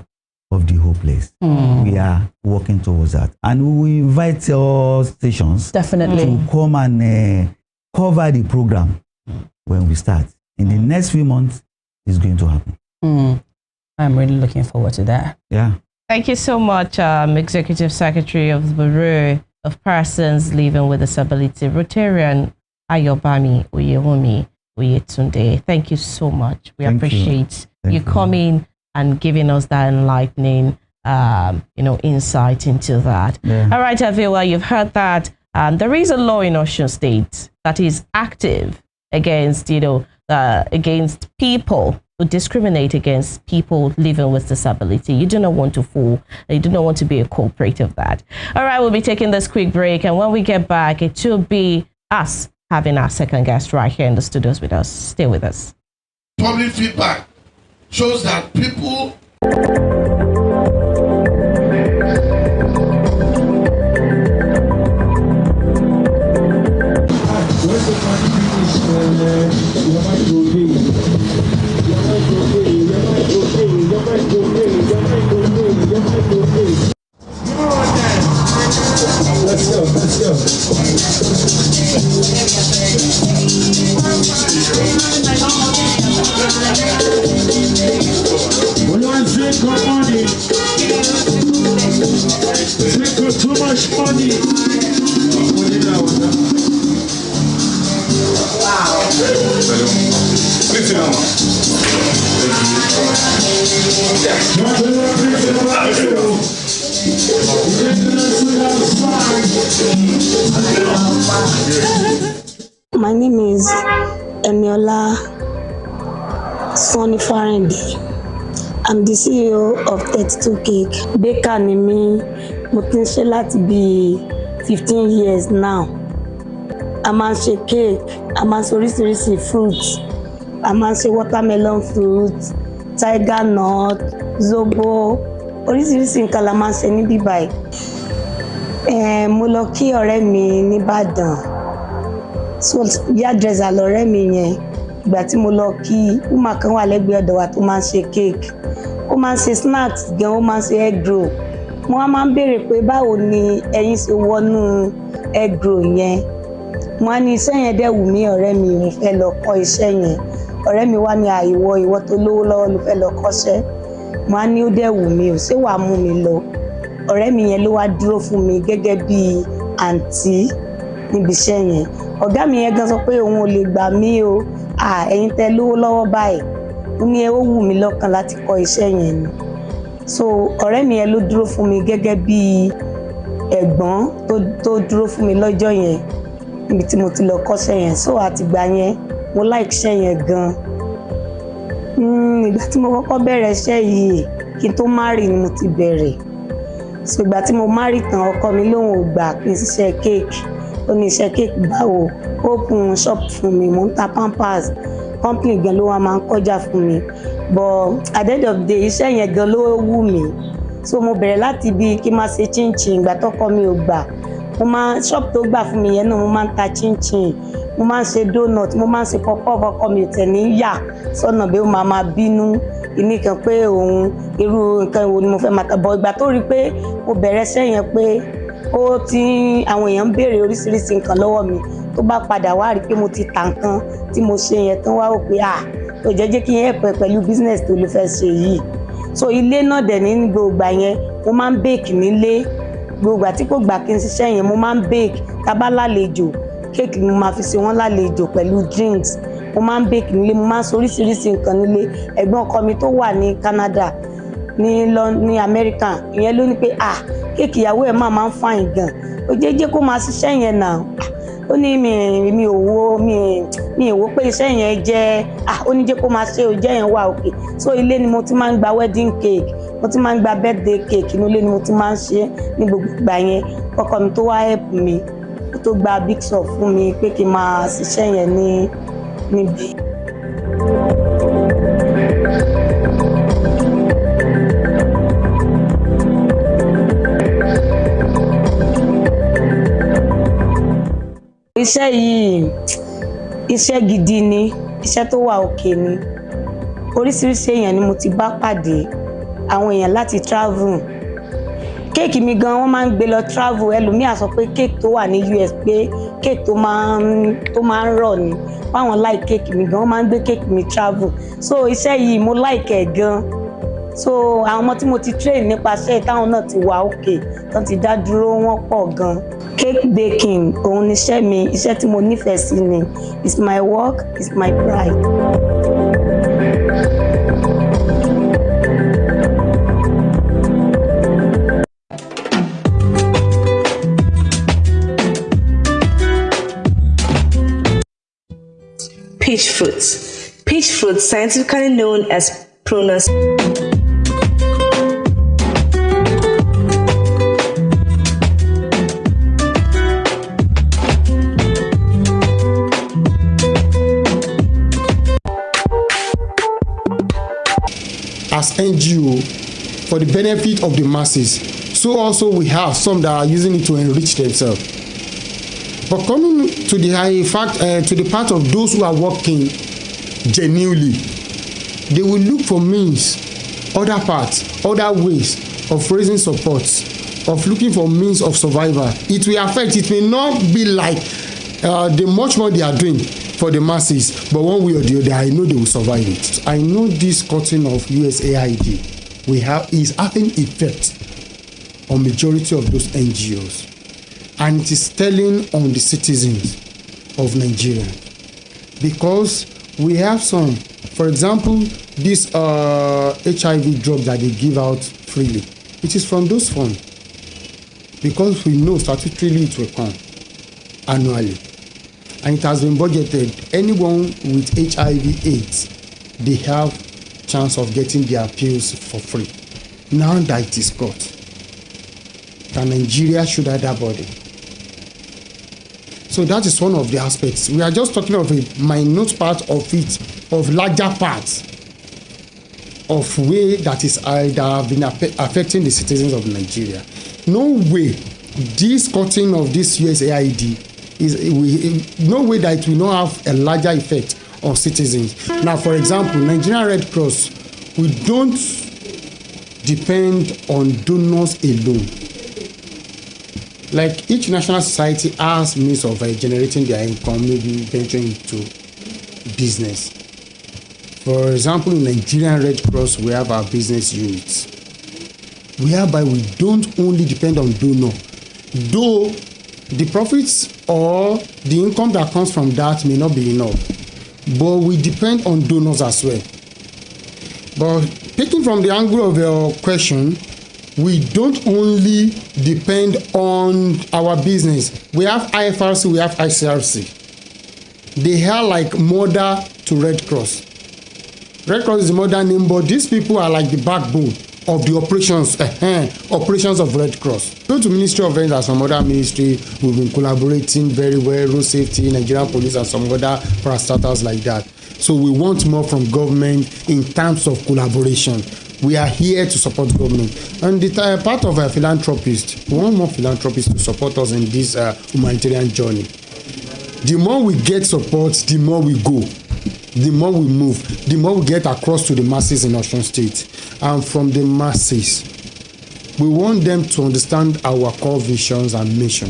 of the hopeless. We are working towards that. And we will invite all stations definitely to come and cover the program when we start. In the next few months, it's going to happen. I'm really looking forward to that. Yeah. Thank you so much, Executive Secretary of the Bureau of Persons Living with Disability, Rotarian Ayobami Oyewumi Oyetunde. Thank you so much. We appreciate you coming and giving us that enlightening, insight into that. Yeah. All right, Avila, you've heard that there is a law in Osun State that is active against, against people who discriminate against people living with disability. You do not want to fall. You do not want to be a culprit of that. All right, we'll be taking this quick break, and when we get back, it will be us having our second guest right here in the studios with us. Stay with us. Public feedback shows that people Let's go. We want to drink our money. Drink too much money. Wow. Listen up. My name is Emiola Sonny Farende. I'm the CEO of 32 Cake. Baker ni mí, mo ti ń ṣe láti bí 15 years now. A máa ń ṣe cake, a máa ń ṣe oríṣiríṣi fruits, a máa ń ṣe watermelon fruit, tiger nut, zobo, oríṣiríṣi nǹkan la máa ń ṣe ní bíbáyìí. Mo lọ kí ọ̀rẹ́ mi ní Ìbàdàn. So hairdresser lọ̀rẹ́ mi yẹn. Ìgbà tí mo lọ kí, woman kan wà lẹ́gbẹ̀ẹ́ ọ̀dọ̀ wa tó máa ń ṣe cake. Ó máa ń ṣe snacks gan, ó máa ń ṣe egg roll. Mo wá máa ń béèrè pé báwo ni ẹ̀yin ṣe wọnú egg roll yẹn. Mo wá ní iṣẹ́ yẹn dẹ̀ wù mí, ọ̀rẹ́ mi, mo fẹ́ lọ kọ́ iṣẹ́ yẹn. Ọ̀rẹ́ mi wá ní ìwọ tó lówó lọ́wọ́ ló fẹ́ lọ kọ́ṣẹ́. Mo wá ní ó dẹ̀ wù mí, ó ṣé wàá mú mi lọ. Ọ̀rẹ́ mi yẹn ló wá dúró fún mi gẹ́gẹ́ bí àǹtí níbi iṣẹ́ yẹn. Ọ̀gá mi yẹn gan sọ pé òun ò lè gbà mí o. Ẹ̀yin tẹ́ lówó lọ́wọ́ báyìí. Ó ní ó wù mí lọ́kàn láti kọ́ iṣẹ́ yẹn ni. So ọ̀rẹ́ mi yẹn ló dúró fún mi gẹ́gẹ́ bí ẹ̀gbọ́n tó dúró fún mi lọ́jọ́ yẹn níbi tí mo ti lọ kọ́ṣẹ́ yẹn. So àtìgbà yẹn mo like iṣẹ́ yẹn gan. Ìgbà tí mo kọ́kọ́ bẹ̀rẹ̀ iṣẹ́ yìí kí n tó marry ni mo ti bẹ̀rẹ̀. So ìgbà tí mo marry tán, ọkọ mi lóhùn ò gbà kí n ṣiṣẹ́ cake. Ó ní iṣẹ́ cake báwo, open shop fún mi, mo ń ta pampers, company gan ló wá máa ń kọjá fún mi. But at the end of the day, iṣẹ́ yẹn gan ló wù mí. So mo bẹ̀rẹ̀ láti bí kí n máa ṣe chinchin. Ìgbà tọ́kọ mi ò gbà, shop tó gbà fún mi yẹn náà mo máa ń ta chinchin, mo máa ń ṣe donut, mo máa ń ṣe pọpọ́. Ọkọ mi ò tẹ̀ ní yà sọ́nà bí ó máa bínú ìní kan pé òun irú nǹkan wo ni mo fẹ́ máa ta. But ìgbà tó rí pé mo bẹ̀rẹ̀ iṣẹ́ yẹn pé àwọn èèyàn ń béèrè oríṣiríṣi nǹkan lọ́wọ́ mi, tó bá padà wá rí pé mo ti ta nǹkan tí mo ṣe yẹn tán, wá wò pé ó jẹ́ kí n help pẹ̀lú business tó ló fẹ́ ṣe yìí. So ilé náà dẹ̀ ní gbogbo yẹn mo máa ń bake nílé. Gbogbo tí kò gbà kí n ṣiṣẹ́ yẹn mo máa ń bake. Tá bá lálejò, cake ni mo máa fi ṣe wọ́n lálejò pẹ̀lú drinks. Mo máa ń bake nílé, mo máa ń ṣe oríṣiríṣi nǹkan nílé. Ẹ̀gbọ́n ọkọ mi tó wà ní Canada ní America, ìyẹn ló ní pé cake ìyàwó ẹ̀ máa ń fine gan. Ó jẹ́ kó máa ṣiṣẹ́ yẹn náà. Ó ní mi ò wò pé iṣẹ́ yẹn jẹ́ ó ní jẹ́ kó máa ṣe ó jẹ́ yẹn wà òkè. So ilé ni mo ti máa ń gba wedding cake, mo ti máa ń gba birthday cake, inú ilé ni mo ti máa ń ṣe ní gbogbo ìgbà yẹn. Ọkọ mi tó wá help mi, ó tó gba big shop fún mi pé kí n máa ṣiṣẹ́ yẹn níbí. Iṣẹ́ yìí, iṣẹ́ gidi ni, iṣẹ́ tó wà òkè ni. Oríṣiríṣi èèyàn ni mo ti bá pàdé, àwọn èèyàn láti travel. Cake mi gan wọ́n máa ń gbé lọ travel. Ẹlòmíà sọ pé cake tó wà ní US pé cake tó máa ń rọ̀ ni. Báwọn like cake mi gan, wọ́n máa ń gbé cake mi travel. So iṣẹ́ yìí mo like ẹ̀ gan. So àwọn ọmọ tí mo ti train nípasẹ̀ táwọn náà ti wà òkè, tán ti dá dúró, wọ́n pọ̀ gan. Cake baking òun ni iṣẹ́ mi, iṣẹ́ tí mo nífẹ̀ẹ́ sí ni. It's my work, it's my pride. Peach fruit. Peach fruit, scientifically known as Prunus. As NGO for the benefit of the masses, so also we have some that are using it to enrich themselves. But coming to the part of those who are working genuinely, they will look for means, other parts, other ways of raising support, of looking for means of survival. It will affect, it may not be like the much more they are doing for the masses, but one way or the other, I know they will survive it. I know this cutting of USAID is having effect on majority of those NGOs, and it is telling on the citizens of Nigeria, because we have some, for example, this HIV drug that they give out freely. It is from those funds, because we know statutorily it will come annually, and it has been budgeted. Anyone with HIV/AIDS they have chance of getting their pills for free. Now that it is got, that Nigeria should have that body. So that is one of the aspects. We are just talking of a minute part of it, of larger parts of way that is that have been affecting the citizens of Nigeria. No way this cutting of this USAID no way that it will not have a larger effect on citizens. Now, for example, Nigerian Red Cross, we don't depend on donors alone. Like each national society has means of generating their income, maybe venturing into business. For example, in Nigerian Red Cross, we have our business units, whereby we don't only depend on donor, though the profits or the income that comes from that may not be enough, but we depend on donors as well. But taking from the angle of your question, we don't only depend on our business. We have IFRC, we have ICRC. They are like mother to Red Cross. Red Cross is the mother name, but these people are like the backbone of the operations of Red Cross. Go to Ministry of Health and some other ministry, we've been collaborating very well, road safety, Nigerian police and some other parastatals like that. So we want more from government in terms of collaboration. We are here to support government. And the part of a philanthropist, we want more philanthropists to support us in this humanitarian journey. The more we get support, the more we go. The more we move, the more we get across to the masses in Osun State. And from the masses, we want them to understand our core visions and mission.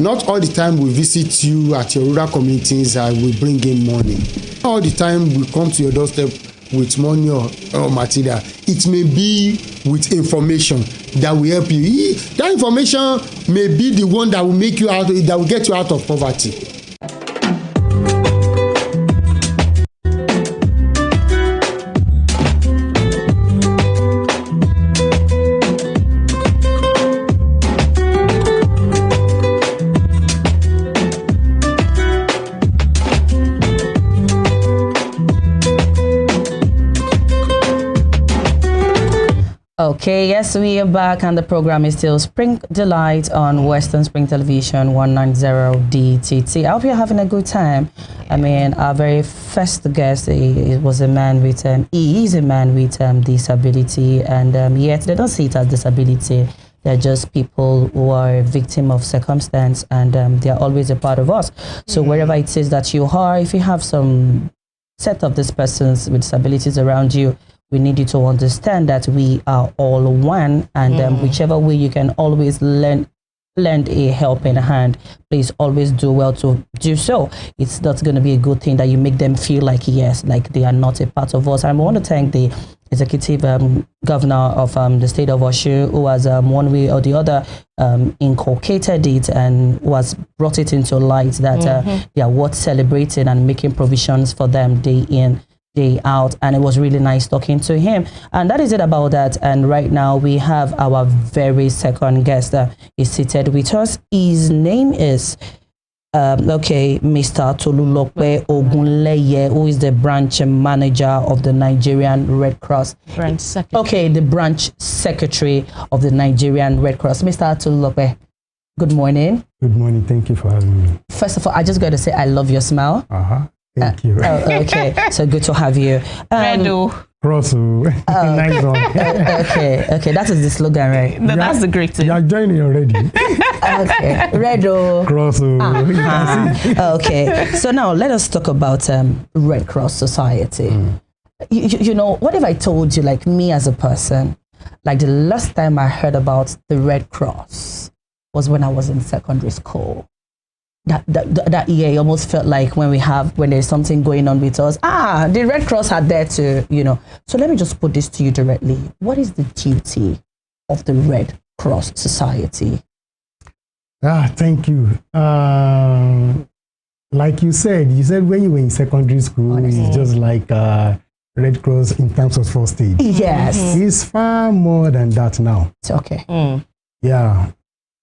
Not all the time we visit you at your rural communities and we bring in money. Not all the time we come to your doorstep with money or material. It may be with information that will help you. That information may be the one that will make you out, that will get you out of poverty. Okay, yes, we are back and the program is still Spring Delight on Western Spring Television 190 DTT. I hope you're having a good time. I mean, our very first guest was a man with, he is a man with disability, and yet they don't see it as disability. They're just people who are a victim of circumstance, and they're always a part of us. So wherever it is that you are, if you have some set of these persons with disabilities around you, we need you to understand that we are all one, and whichever way you can always lend a helping hand, please always do well to do so. It's not going to be a good thing that you make them feel like, yes, like they are not a part of us. I want to thank the executive governor of the state of Osun, who has one way or the other inculcated it and was brought it into light that they are worth celebrating and making provisions for them day in, day out. And it was really nice talking to him. And that is it about that. And right now we have our very second guest is seated with us. His name is Mr. Tolulope Ogunleye, who is the branch manager of the Nigerian Red Cross. Branch secretary. Okay, the branch secretary of the Nigerian Red Cross. Mr. Tolulope, good morning. Good morning. Thank you for having me. First of all, I just got to say I love your smile. Thank you. Okay, so good to have you. Redo. Nice one. Okay, that is the slogan, right? No, that's the greeting. You are joining already. Okay, Redo. Okay, so now let us talk about Red Cross Society. You know, what if I told you, like me as a person, like the last time I heard about the Red Cross was when I was in secondary school. That year, it almost felt like when there's something going on with us, the Red Cross are there to, you know. So let me just put this to you directly. What is the duty of the Red Cross Society? Thank you. Like you said when you were in secondary school, it's just like Red Cross in terms of first aid. Yes. It's far more than that now. It's okay. Yeah.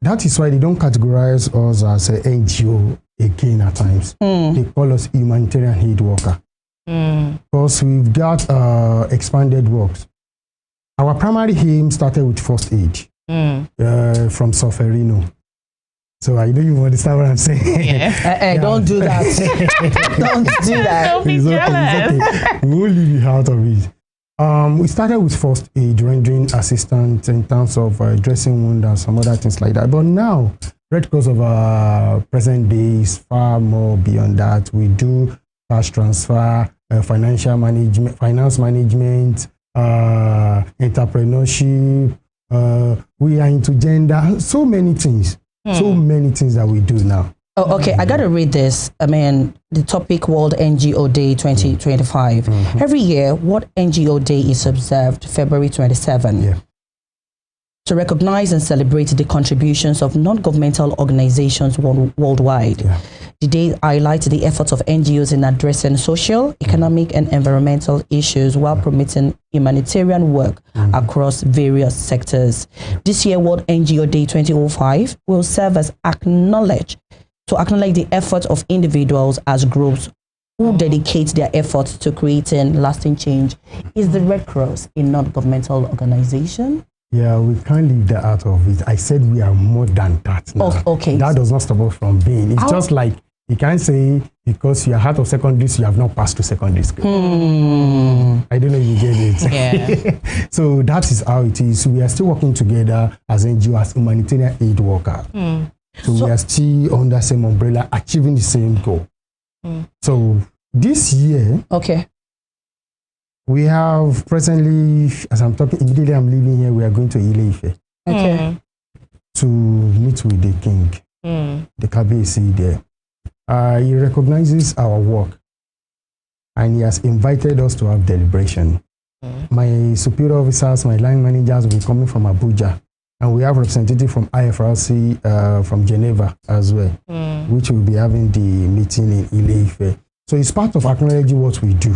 That is why they don't categorize us as an NGO again at times. They call us humanitarian aid worker. because we've got expanded works. Our primary aim started with first aid from Solferino. So I don't even understand what I'm saying. Yeah. Don't do that. Don't do that. Don't be jealous. It's okay. We won't leave you out of it. We started with first aid, rendering assistance in terms of dressing wound and some other things like that. But now, Red Cross of our present day is far more beyond that. We do cash transfer, financial management, finance management, entrepreneurship. We are into gender, so many things. So many things that we do now. Oh, okay. I got to read this. I mean, the topic World NGO Day 2025. Every year, what NGO Day is observed February 27? Yeah. To recognize and celebrate the contributions of non-governmental organizations worldwide. Yeah. The day highlights the efforts of NGOs in addressing social, economic, and environmental issues while promoting humanitarian work across various sectors. This year, World NGO Day 2005 will serve as acknowledge the efforts of individuals as groups who dedicate their efforts to creating lasting change. Is the Red Cross a non-governmental organization? Yeah, we can't leave that out of it. I said we are more than that now. Oh, okay. That does not stop us from being. It's just like you can't say because you are out of secondary school, you have not passed to secondary school. I don't know if you get it. Yeah. So that is how it is. We are still working together as NGO, as humanitarian aid worker. So we are still under the same umbrella, achieving the same goal. So this year, we have presently, as I'm talking, immediately I'm leaving here, we are going to Ile-Ife. To meet with the king, the Kabiyesi there. He recognizes our work and he has invited us to have deliberation. My superior officers, my line managers will be coming from Abuja, and we have representative from IFRC from Geneva as well, which will be having the meeting in Ile-Ife. So it's part of acknowledging what we do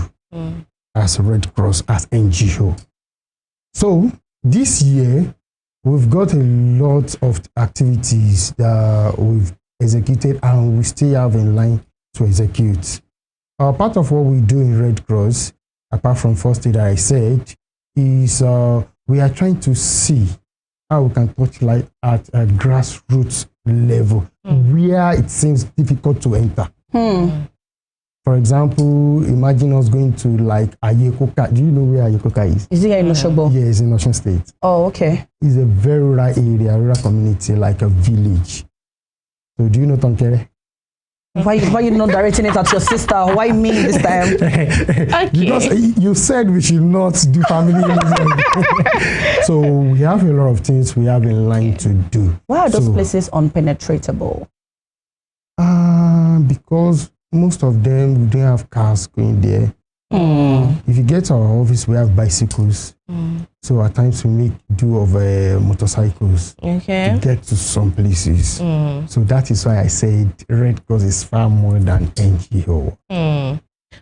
as Red Cross, as NGO. So this year, we've got a lot of activities that we've executed and we still have in line to execute. Part of what we do in Red Cross, apart from first aid that I said, is we are trying to see how we can touch light at a grassroots level where it seems difficult to enter. For example, imagine us going to like Ayekoka. Do you know where Ayekoka is? Is it in Osogbo? Yeah, it's in Osun State. Oh, okay. It's a very rural area, rural community, like a village. So do you know Tonkere? Why you not directing it at your sister? Why me this time? Because you said we should not do family. So we have a lot of things we have in line to do. Why are those places unpenetratable? Because most of them, we don't have cars going there. If you get to our office, we have bicycles. So at times we make do of motorcycles to get to some places. So that is why I said Red Cross is far more than NGO.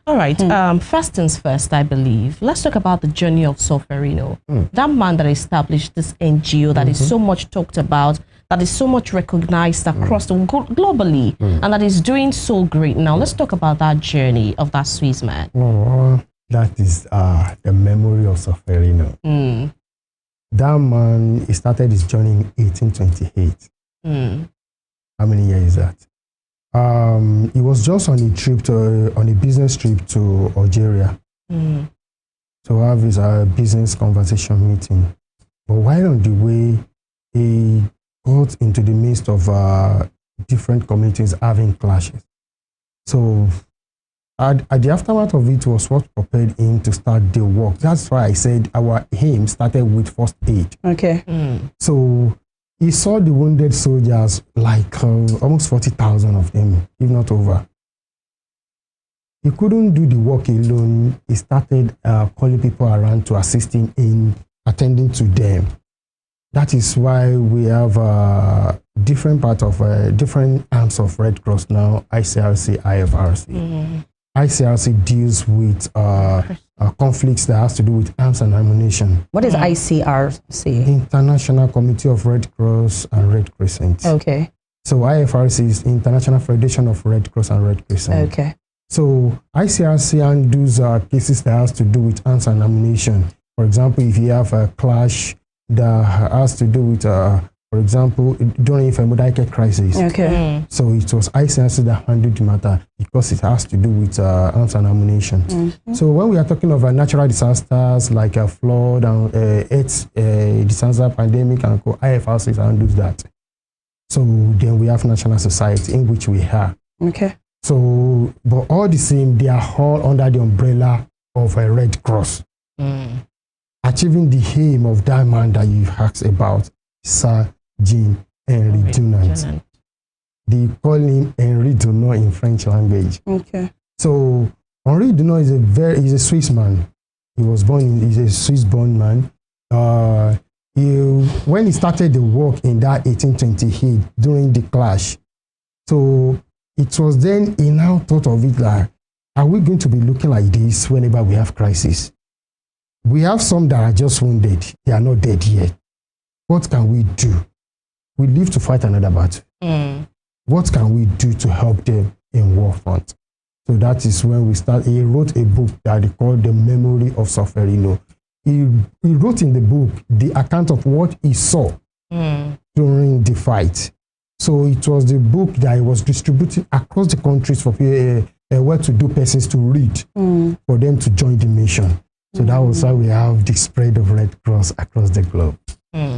All right. First things first, I believe. Let's talk about the journey of Solferino. That man that established this NGO that is so much talked about, that is so much recognized across the globally, and that is doing so great now. Let's talk about that journey of that Swiss man. That is the memory of Solferino. That man, he started his journey in 1828. How many years is that? He was just on a trip on a business trip to Algeria to have his business conversation meeting. But while on the way, he got into the midst of different communities having clashes. So at the aftermath of it was what propelled him to start the work. That's why I said our aim started with first aid. So he saw the wounded soldiers, like almost 40,000 of them, if not over. He couldn't do the work alone. He started calling people around to assist him in attending to them. That is why we have different parts of different arms of Red Cross now, ICRC, IFRC. ICRC deals with conflicts that has to do with arms and ammunition. What is ICRC? International Committee of Red Cross and Red Crescent. Okay. So IFRC is International Federation of Red Cross and Red Crescent. Okay. So ICRC handles cases that has to do with arms and ammunition. For example, if you have a clash that has to do with, for example, during a Modaike crisis. Okay. So it was ICRC that handled the matter because it has to do with arms and ammunition. So when we are talking of natural disasters like a flood and AIDS, disaster, pandemic, and IFRC handles that. So then we have national society in which we are. Okay. So, but all the same, they are all under the umbrella of a Red Cross. Achieving the aim of that man that you asked about, Sir Jean Henry Dunant. They call him Henry Dunant in French language. Okay. So Henry Dunant is a Swiss man. He's a Swiss-born man. When he started the work in that 1828 during the clash, so it was then he now thought of it like, are we going to be looking like this whenever we have crisis? We have some that are just wounded. They are not dead yet. What can we do? We live to fight another battle. What can we do to help them in war front? So that is when we start. He wrote a book that he called The Memory of Sofferino. He wrote in the book the account of what he saw during the fight. So it was the book that he was distributing across the countries for well-to-do persons to read for them to join the mission. So that was how we have the spread of Red Cross across the globe.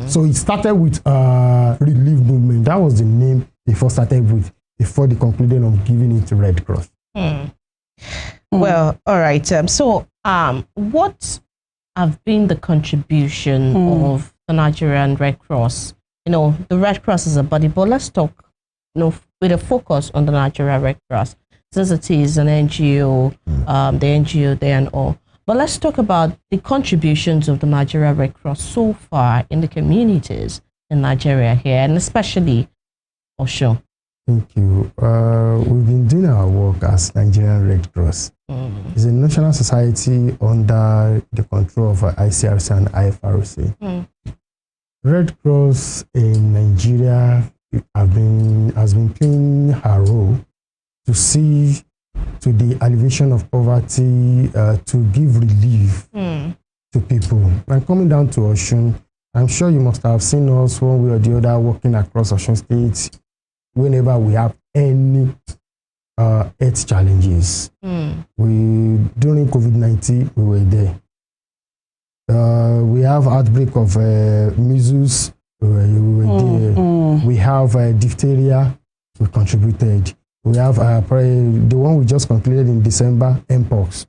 So it started with relief movement. That was the name they first started with before they concluded on giving it to Red Cross. Well, all right. So what have been the contribution of the Nigerian Red Cross? You know, the Red Cross is a body, but let's talk, with a focus on the Nigerian Red Cross, since it is an NGO, the NGO there and all. But let's talk about the contributions of the Nigerian Red Cross so far in the communities in Nigeria here, and especially Osho. Thank you. We've been doing our work as Nigerian Red Cross. It's a national society under the control of ICRC and IFRC. Red Cross in Nigeria has been playing her role to see to the alleviation of poverty, to give relief to people. And coming down to Osun, I'm sure you must have seen us one way or the other working across Osun State whenever we have any health challenges. During COVID-19, we were there. We have outbreak of measles, we were there. We have diphtheria, we contributed. We have the one we just concluded in December, Mpox.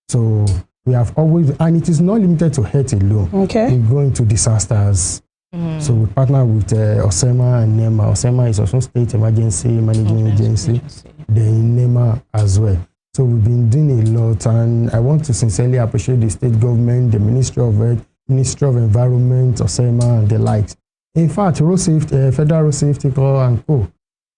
So we have always, and it is not limited to health alone. Okay. We go into disasters. So we partner with OSEMA and NEMA. OSEMA is Osun State Emergency Management Agency, then NEMA as well. So we've been doing a lot, and I want to sincerely appreciate the state government, the Ministry of Health, Ministry of Environment, OSEMA, and the likes. In fact, Road Safety, Federal Road Safety Corps and Co.,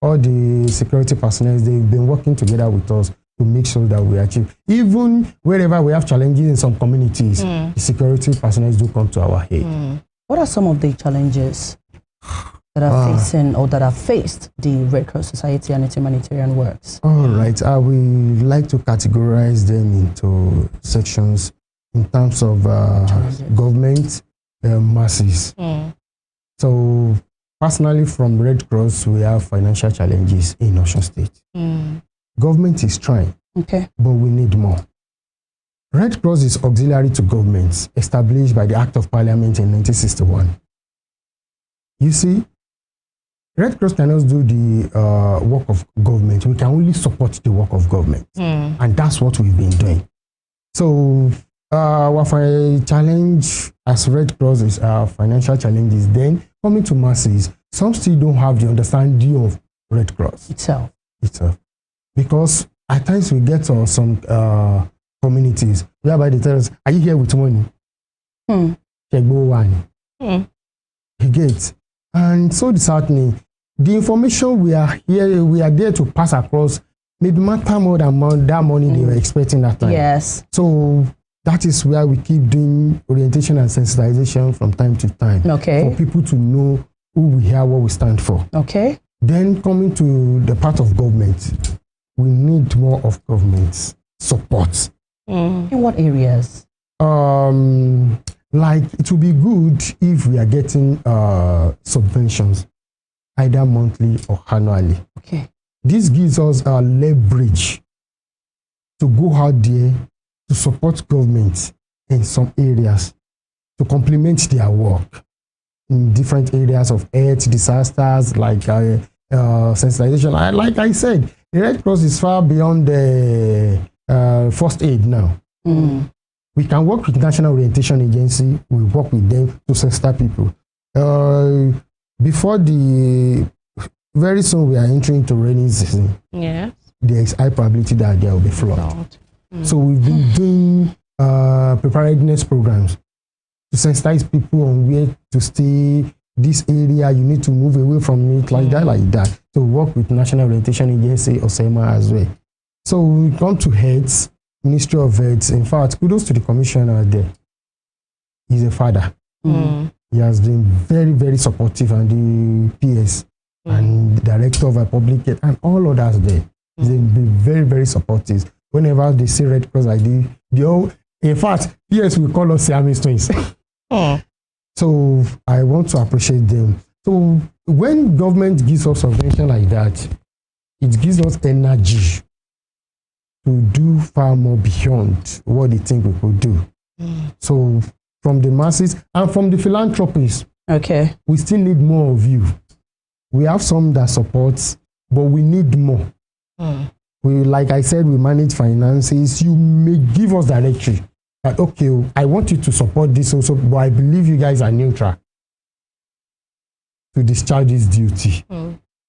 all the security personnel, they've been working together with us to make sure that we achieve. Even wherever we have challenges in some communities, the security personnel do come to our aid. What are some of the challenges that are facing or that have faced the Red Cross Society and its humanitarian works? All right, I would like to categorize them into sections in terms of government, masses. So personally, from Red Cross, we have financial challenges in Osun State. Government is trying, but we need more. Red Cross is auxiliary to governments established by the Act of Parliament in 1961. You see, Red Cross cannot do the work of government. We can only support the work of government. And that's what we've been doing. So our challenge as Red Cross is our financial challenges. Then coming to masses, some still don't have the understanding of Red Cross itself. Because at times we get some communities whereby they tell us, are you here with money? Check one. You get. And so disheartening. The information we are there to pass across maybe matter more than that money they were expecting that time. Yes. So that is where we keep doing orientation and sensitization from time to time. For people to know who we are, what we stand for. Okay. Then coming to the part of government. we need more of government support. In what areas? Like it would be good if we are getting subventions, either monthly or annually. Okay. This gives us a leverage to go out there to support government in some areas to complement their work in different areas of earth disasters like sensitization. Like I said, the Red Cross is far beyond the first aid now. We can work with National Orientation Agency. We work with them to sensitize people. Before very soon we are entering into rainy season. Yeah. There is high probability that there will be flood. So we've been doing preparedness programs to sensitize people on where to stay. This area, you need to move away from it, like that. So work with National Orientation Agency or SEMA as well. So we come to heads, Ministry of Health. In fact, kudos to the commissioner there. He's a father. He has been very, very supportive, and the PS and the director of public health and all others there. He's been very, very supportive. Whenever they say Red Cross ID, in fact, PS will call us Siamese twins. So I want to appreciate them. So when government gives us subvention like that, it gives us energy to do far more beyond what they think we could do. So from the masses and from the philanthropists, we still need more of you. We have some that supports, but we need more. Like I said, we manage finances. You may give us directory that, okay, I want you to support this also, but I believe you guys are neutral to discharge this duty.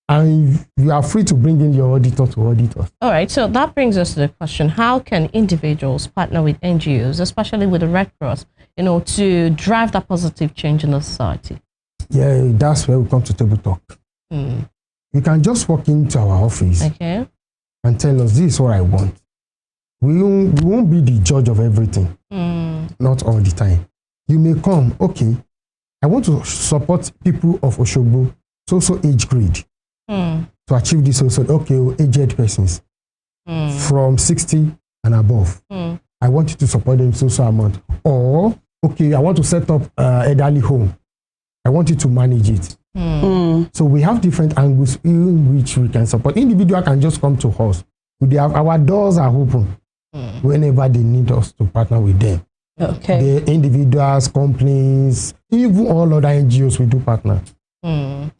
And you are free to bring in your auditor to audit us. All right, so that brings us to the question, how can individuals partner with NGOs, especially with the Red Cross, to drive that positive change in the society? Yeah, that's where we come to table talk. You can just walk into our office and tell us, this is what I want. We won't be the judge of everything, not all the time. You may come, okay, I want to support people of Oshogbo, so age grade, to achieve this also, okay, aged persons from 60 and above. I want you to support them so amount. Or, okay, I want to set up elderly home. I want you to manage it. So we have different angles in which we can support. Individual can just come to us. Our doors are open whenever they need us to partner with them. The individuals, companies, even all other NGOs, we do partner.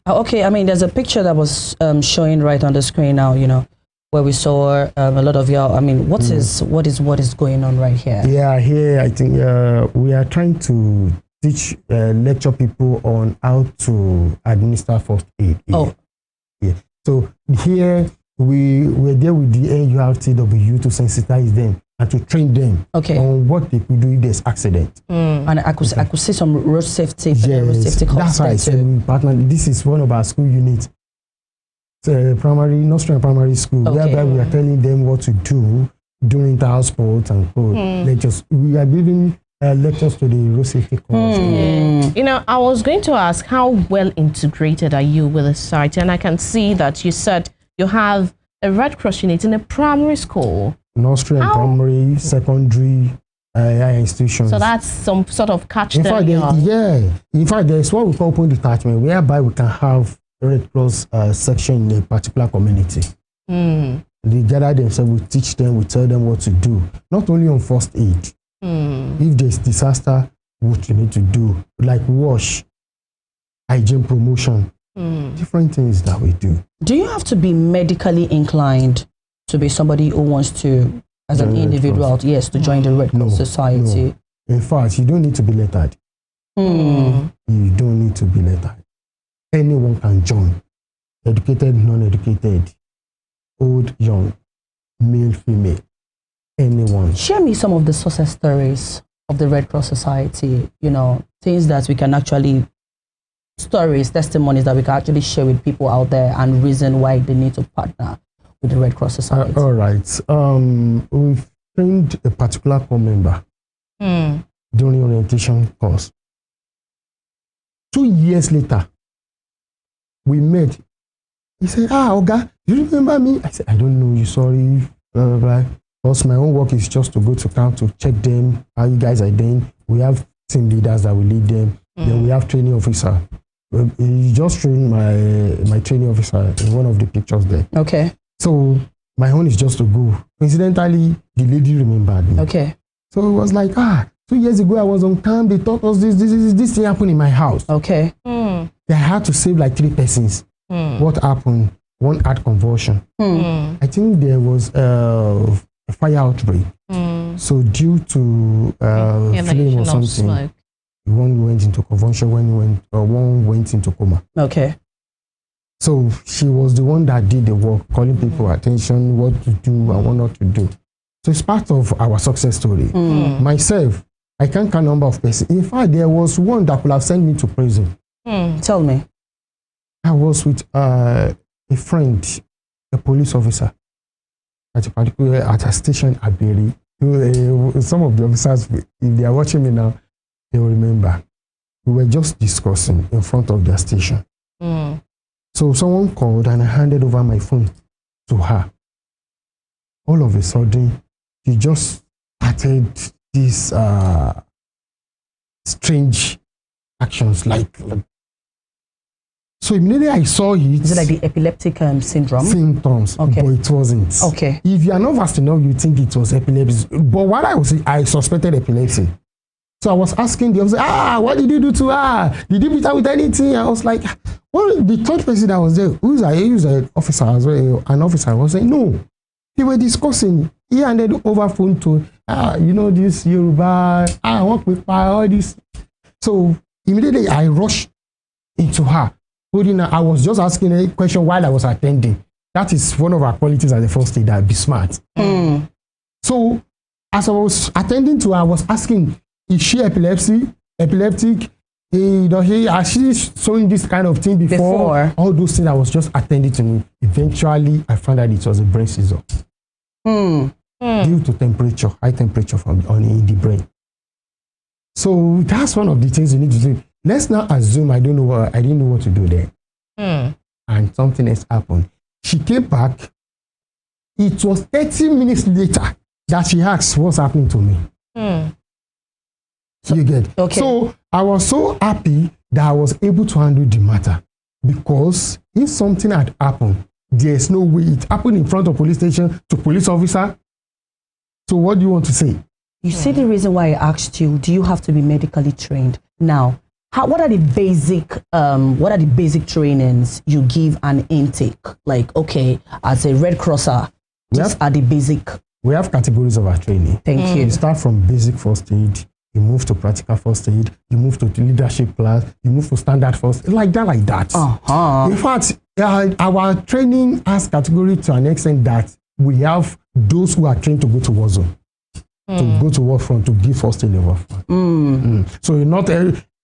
Okay, I mean, there's a picture that was showing right on the screen now, where we saw a lot of y'all. I mean, what is going on right here? Yeah, here I think we are trying to teach, lecture people on how to administer first aid. Yeah. So here we're there with the NURTW to sensitize them and to train them on what they could do if there's accident. And I could see some road safety. Road safety that's why I said we partner. This is one of our school units. Nursery and primary school, whereby we are telling them what to do during inter-house sports and lectures. We are giving lectures to the road safety course. I was going to ask, how well integrated are you with the society? And I can see that you said you have a Red Cross unit in a primary school. Nursery and primary, secondary institutions. So that's some sort of catch them. In fact, there's what we call open detachment, whereby we can have a Red Cross section in a particular community. They gather themselves, we teach them, we tell them what to do. Not only on first aid. If there's disaster, what you need to do, like wash, hygiene promotion, different things that we do. Do you have to be medically inclined to be somebody who wants to, as an individual, to join the Red Cross Society? No. In fact, you don't need to be lettered. You don't need to be lettered. Anyone can join. Educated, non-educated, old, young, male, female, anyone. Share me some of the success stories of the Red Cross Society, things that we can actually, stories, testimonies that we can actually share with people out there and reason why they need to partner with the Red Cross Society. All right. We've trained a particular corps member during orientation course. 2 years later, we met. He said, Oga, you remember me? I said, I don't know you, sorry. Blah, blah, blah. Because my own work is just to go to camp to check them, how you guys are doing. We have team leaders that will lead them. Then we have training officer. He just trained my training officer in one of the pictures there. Okay. So my own is just to go. Coincidentally, the lady remembered me. Okay. So it was like, 2 years ago I was on camp. They taught us this thing happened in my house. Okay. They had to save like 3 persons. What happened? One had convulsion. I think there was a fire outbreak. So due to flame or something, smoke. One went into convulsion, one went into coma. Okay. So she was the one that did the work, calling people attention, what to do and what not to do. So it's part of our success story. Myself, I can't count number of persons. In fact, there was one that could have sent me to prison. Tell me. I was with a friend, a police officer, at a station at Berry. Some of the officers, if they are watching me now, they will remember. We were just discussing in front of their station. So someone called and I handed over my phone to her. All of a sudden, she just started these strange actions like. So immediately I saw it. Is it like the epileptic syndrome? Symptoms, okay. But it wasn't. Okay. If you are not vast enough, you think it was epilepsy. But while I suspected epilepsy. So I was asking the officer, what did you do to her? Did you beat her with anything? I was like, well, the third person that was there, who's an officer as well, an officer was saying, no. They were discussing. He handed over phone to, this Yoruba, I work with all this. So immediately I rushed into her. I was just asking a question while I was attending. That is one of our qualities as a first aider, be smart. So as I was attending to her, I was asking, is she epileptic? Has she showing this kind of thing before? All those things I was just attending to me. Eventually, I found out it was a brain seizure. Due to temperature, high temperature in the brain. So that's one of the things you need to do. Let's now assume I didn't know what to do there. And something else happened. She came back. It was 30 minutes later that she asked what's happening to me. You get? Okay. So I was so happy that I was able to handle the matter. Because if something had happened, there's no way it happened in front of police station to police officer. So what do you want to say? You see the reason why I asked you, do you have to be medically trained? Now, what are the basic trainings you give an intake? Like, okay, as a Red Crosser, these are the basic. We have categories of our training. Thank you. You start from basic first aid, you move to practical first aid, you move to leadership class, you move to standard first aid, like that. In fact, our training has category to an extent that we have those who are trained to go to war zone, to go to war front, to give first aid in war front. So not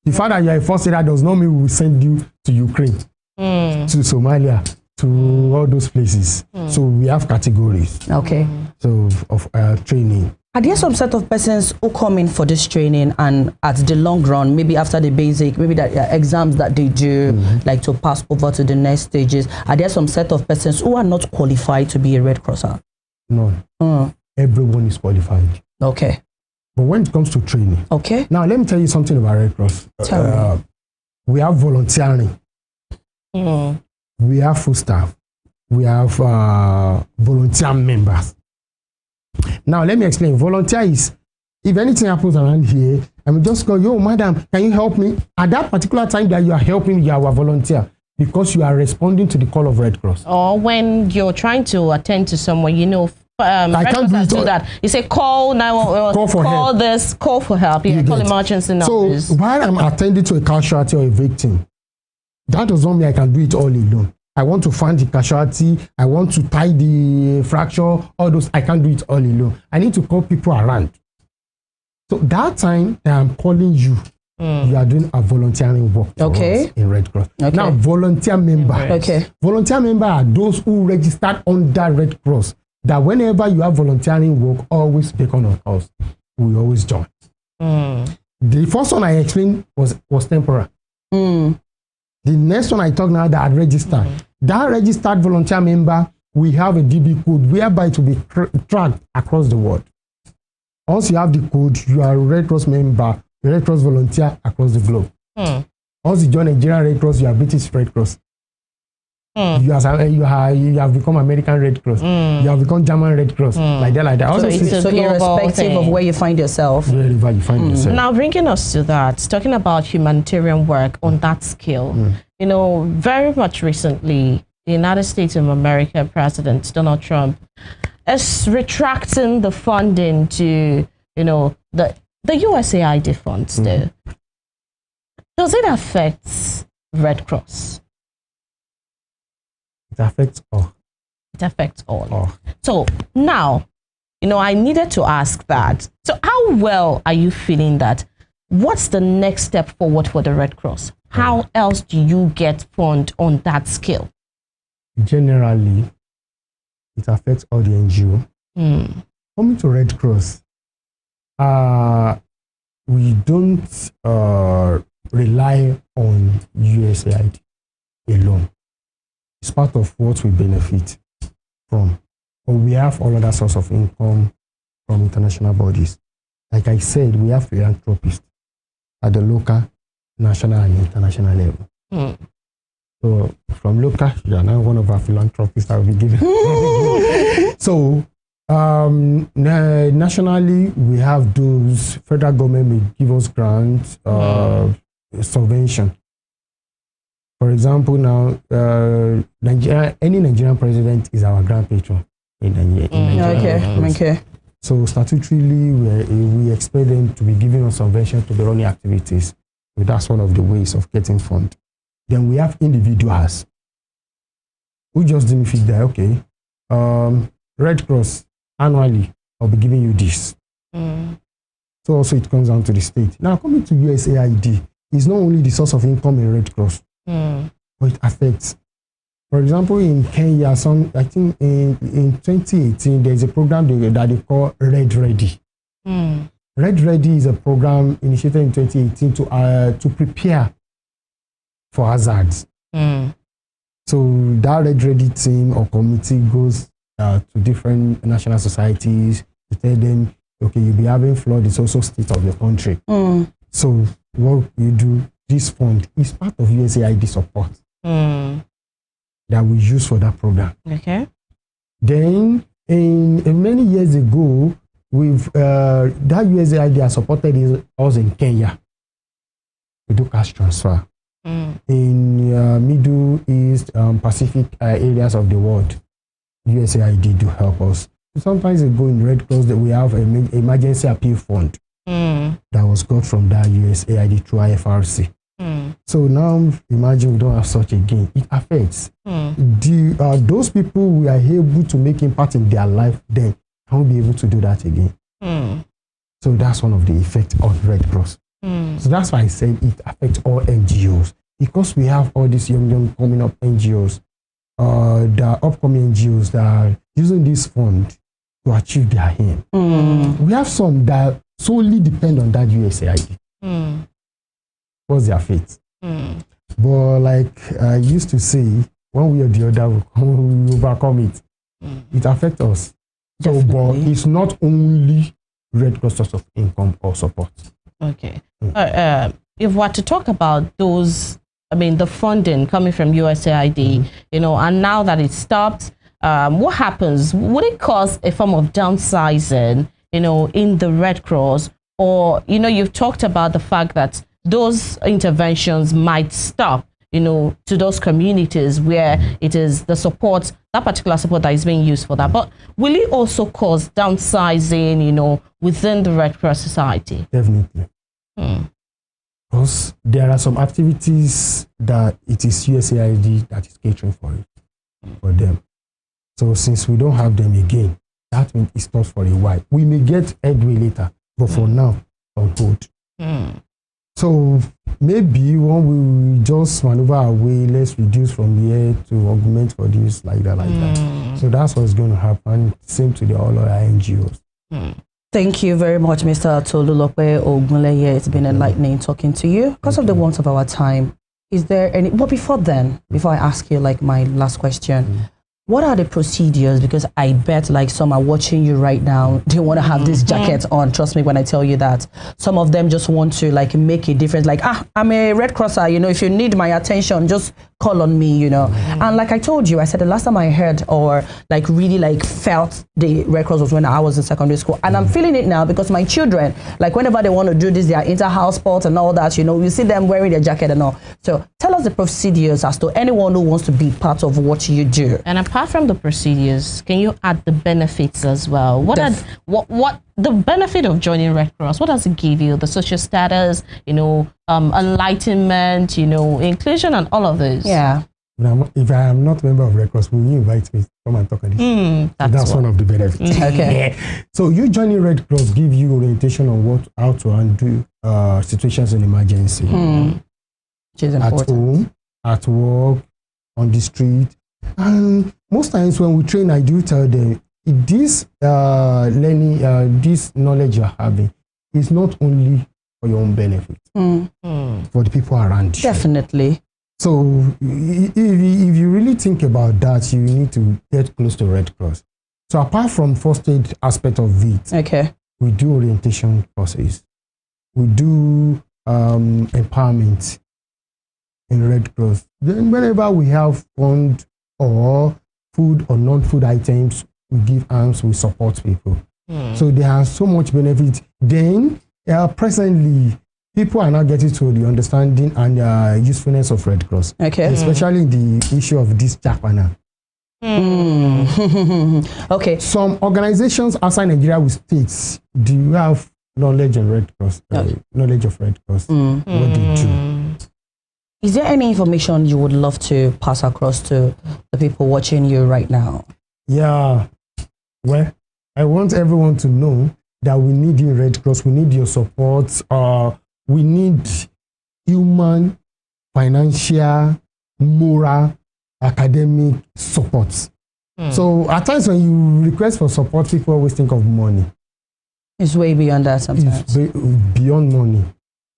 the fact that you're a first aider does not mean we will send you to Ukraine, to Somalia, to all those places. So we have categories. Okay. So of training. Are there some set of persons who come in for this training and at the long run, maybe after the basic, maybe that exams that they do, like to pass over to the next stages, are there some set of persons who are not qualified to be a Red Crosser? None. Everyone is qualified. Okay. But when it comes to training, okay. Now let me tell you something about Red Cross. Tell me. We have volunteering. We have full staff. We have volunteer members. Now let me explain. Volunteer is, if anything happens around here, I will just call, yo, madam, can you help me? At that particular time that you are helping, you are a volunteer because you are responding to the call of Red Cross. Or when you're trying to attend to someone, I can't do that. You say call 911, call this, call for help. You call emergency numbers. So while I'm attending to a casualty or a victim, that does not mean I can do it all alone. I want to find the casualty. I want to tie the fracture. All those, I can't do it all alone. I need to call people around. So that time that I'm calling you, you are doing a volunteering work for us in Red Cross. Okay. Now, volunteer member. Okay. Volunteer member are those who registered under Red Cross. That whenever you have volunteering work, always beacon on us. We always join. The first one I explained was temporary. The next one I talked now that I registered, that registered volunteer member, we have a DB code whereby it will be tracked across the world. Once you have the code, you are a Red Cross member, a Red Cross volunteer across the globe. Once you join Nigerian Red Cross, you are British Red Cross. You have become American Red Cross. You have become German Red Cross. Like that. Also, so irrespective of where you find yourself. Wherever you find yourself. Now, bringing us to that, talking about humanitarian work on that scale, you know, very much recently, the United States of America President Donald Trump is retracting the funding to, you know, the USAID funds there. Does it affect Red Cross? It affects all. It affects all. So now, you know, I needed to ask that. So how well are you feeling that? What's the next step forward for the Red Cross? How else do you get fund on that scale? Generally, it affects all the NGO. Coming to Red Cross, we don't rely on USAID alone. It's part of what we benefit from. But we have all other sources of income from international bodies. Like I said, we have philanthropists at the local, national, and international level. So from local, you are now one of our philanthropists that will be given. So nationally, we have those, federal government may give us grants, subvention. For example, now, any Nigerian president is our grand patron in Nigeria. Okay. So statutorily, we expect them to be giving us subvention to the running activities. So that's one of the ways of getting fund. Then we have individuals who just didn't feel that, okay, Red Cross annually, I'll be giving you this. So also it comes down to the state. Now coming to USAID, it's not only the source of income in Red Cross, but it affects. For example, in Kenya, I think in 2018, there's a program that they call Red Ready. Red Ready is a program initiated in 2018 to prepare for hazards. So that Red Ready team or committee goes to different national societies to tell them, okay, you'll be having flood, it's also state of your country. So what you do, this fund is part of USAID support that we use for that program. Okay. Then in many years ago, that USAID has supported us in Kenya. We do cash transfer. In Middle East, Pacific areas of the world, USAID do help us. Sometimes ago in Red Cross that we have an emergency appeal fund that was got from that USAID through IFRC. So now imagine we don't have such again. It affects those people we are able to make impact in their life. Then I won't be able to do that again. So that's one of the effects of Red Cross. So that's why I said it affects all NGOs, because we have all these young coming up NGOs, the upcoming NGOs that are using this fund to achieve their aim. We have some that solely depend on that USAID. What's their fate? But like I used to say, one way or the other, we overcome it. It affects us. So, but it's not only Red Cross source of income or support. Okay. If we're to talk about those, I mean, the funding coming from USAID, you know, and now that it stopped, what happens? Would it cause a form of downsizing, you know, in the Red Cross? Or, you know, you've talked about the fact that those interventions might stop, you know, to those communities where it is the support, that particular support that is being used for that. But will it also cause downsizing, you know, within the Red Cross Society? Definitely. Because there are some activities that it is USAID that is catering for them. So since we don't have them again, that means it stops for a while. We may get headway later, but for now, on hold. So maybe when we just maneuver our way, let's reduce from here to augment for this, like that. So that's what's going to happen. Same to the all other NGOs. Thank you very much, Mr. Tolulope Ogunleye. It's been enlightening talking to you. Because of the want of our time, is there any, but before then, before I ask you like my last question, what are the procedures? Because I bet like some are watching you right now, they want to have this jacket on. Trust me when I tell you that. Some of them just want to like make a difference. Like, I'm a Red Crosser, you know, if you need my attention, just call on me, you know. And like I told you, I said the last time I heard or like really like felt the Red Cross was when I was in secondary school. And I'm feeling it now because my children, like whenever they want to do this, their inter-house sports and all that, you know, you see them wearing their jacket and all. So tell us the procedures as to anyone who wants to be part of what you do. And apart from the procedures, can you add the benefits as well? What the benefit of joining Red Cross? What does it give you? The social status, you know, enlightenment, you know, inclusion, and all of this. Yeah. If I am not a member of Red Cross, will you invite me to come and talk on this? That's one of the benefits. Okay. So you joining Red Cross give you orientation on how to handle situations in emergency. Which is important. At home, at work, on the street. And most times when we train, I do tell them, this learning, this knowledge you're having is not only for your own benefit, for the people around you. Definitely. So if you really think about that, you need to get close to Red Cross. So apart from first aid aspect of it, okay, we do orientation courses. We do empowerment in Red Cross. Then whenever we have fund or food or non-food items, we give arms, we support people. So there are so much benefit. Then presently, people are now getting to the understanding and usefulness of Red Cross. Okay. Especially the issue of this Japana. Okay. Some organizations outside Nigeria with states, do you have knowledge of Red Cross? Knowledge of Red Cross, what they do. Is there any information you would love to pass across to the people watching you right now? Yeah. Well, I want everyone to know that we need you, Red Cross. We need your support. We need human, financial, moral, academic support. So at times when you request for support, people always think of money. It's way beyond that sometimes. It's beyond money.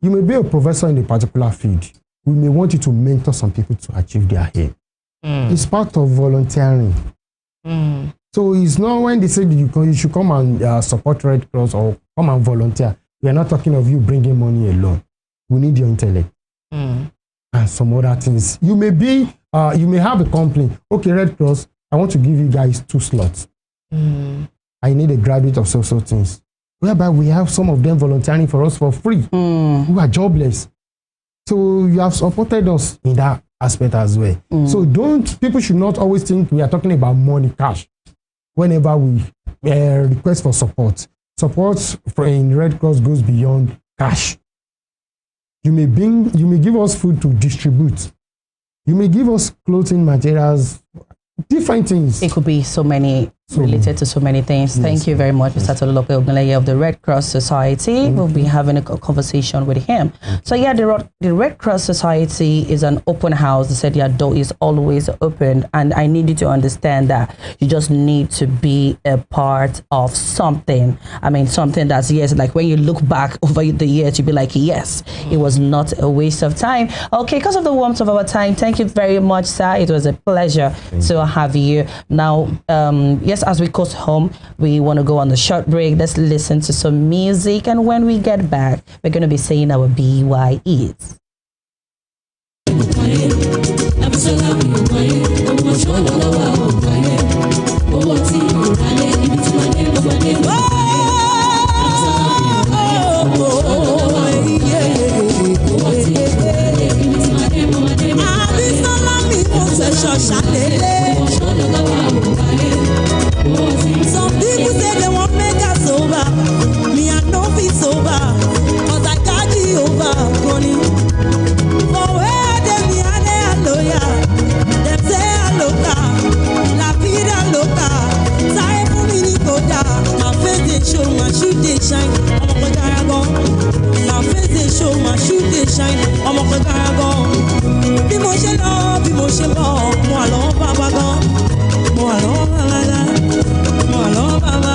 You may be a professor in a particular field. We may want you to mentor some people to achieve their aim. It's part of volunteering. So it's not when they say you should come and support Red Cross or come and volunteer. We are not talking of you bringing money alone. We need your intellect and some other things. You may be, you may have a complaint. Okay, Red Cross, I want to give you guys 2 slots. I need a graduate of social things. Whereby we have some of them volunteering for us for free, who are jobless. So you have supported us in that aspect as well. So people should not always think we are talking about money, cash. Whenever we request for support, in Red Cross goes beyond cash. You may give us food to distribute. You may give us clothing materials, different things. It could be so many related to so many things. Yes. Thank you very much, Mr. Tolulope Ogunleye of the Red Cross Society. We'll be having a conversation with him. So yeah, the Red Cross Society is an open house. They said their door is always open, and I need you to understand that you just need to be a part of something. I mean, something that's, yes, like when you look back over the years, you'll be like, yes, it was not a waste of time. Okay, because of the warmth of our time, thank you very much, sir. It was a pleasure to have you. Now, yes, as we go home, we want to go on the short break. Let's listen to some music, and when we get back, we're going to be saying our BYEs. Some people say they won't make us over. Me, I know it's over. Cause I got you over, Connie. For where they be, they are loyal. Them say I loca. La vida loca. Sorry for me, Nicoda. My face they show, my shoe they shine. I'm a Kagaragon. My face they show, my shoe they shine. I'm a Kagaragon. Be more shalom, be more shalom. Moi, l'on va pas. Moi, l'on va pas. Moi, l'on va pas.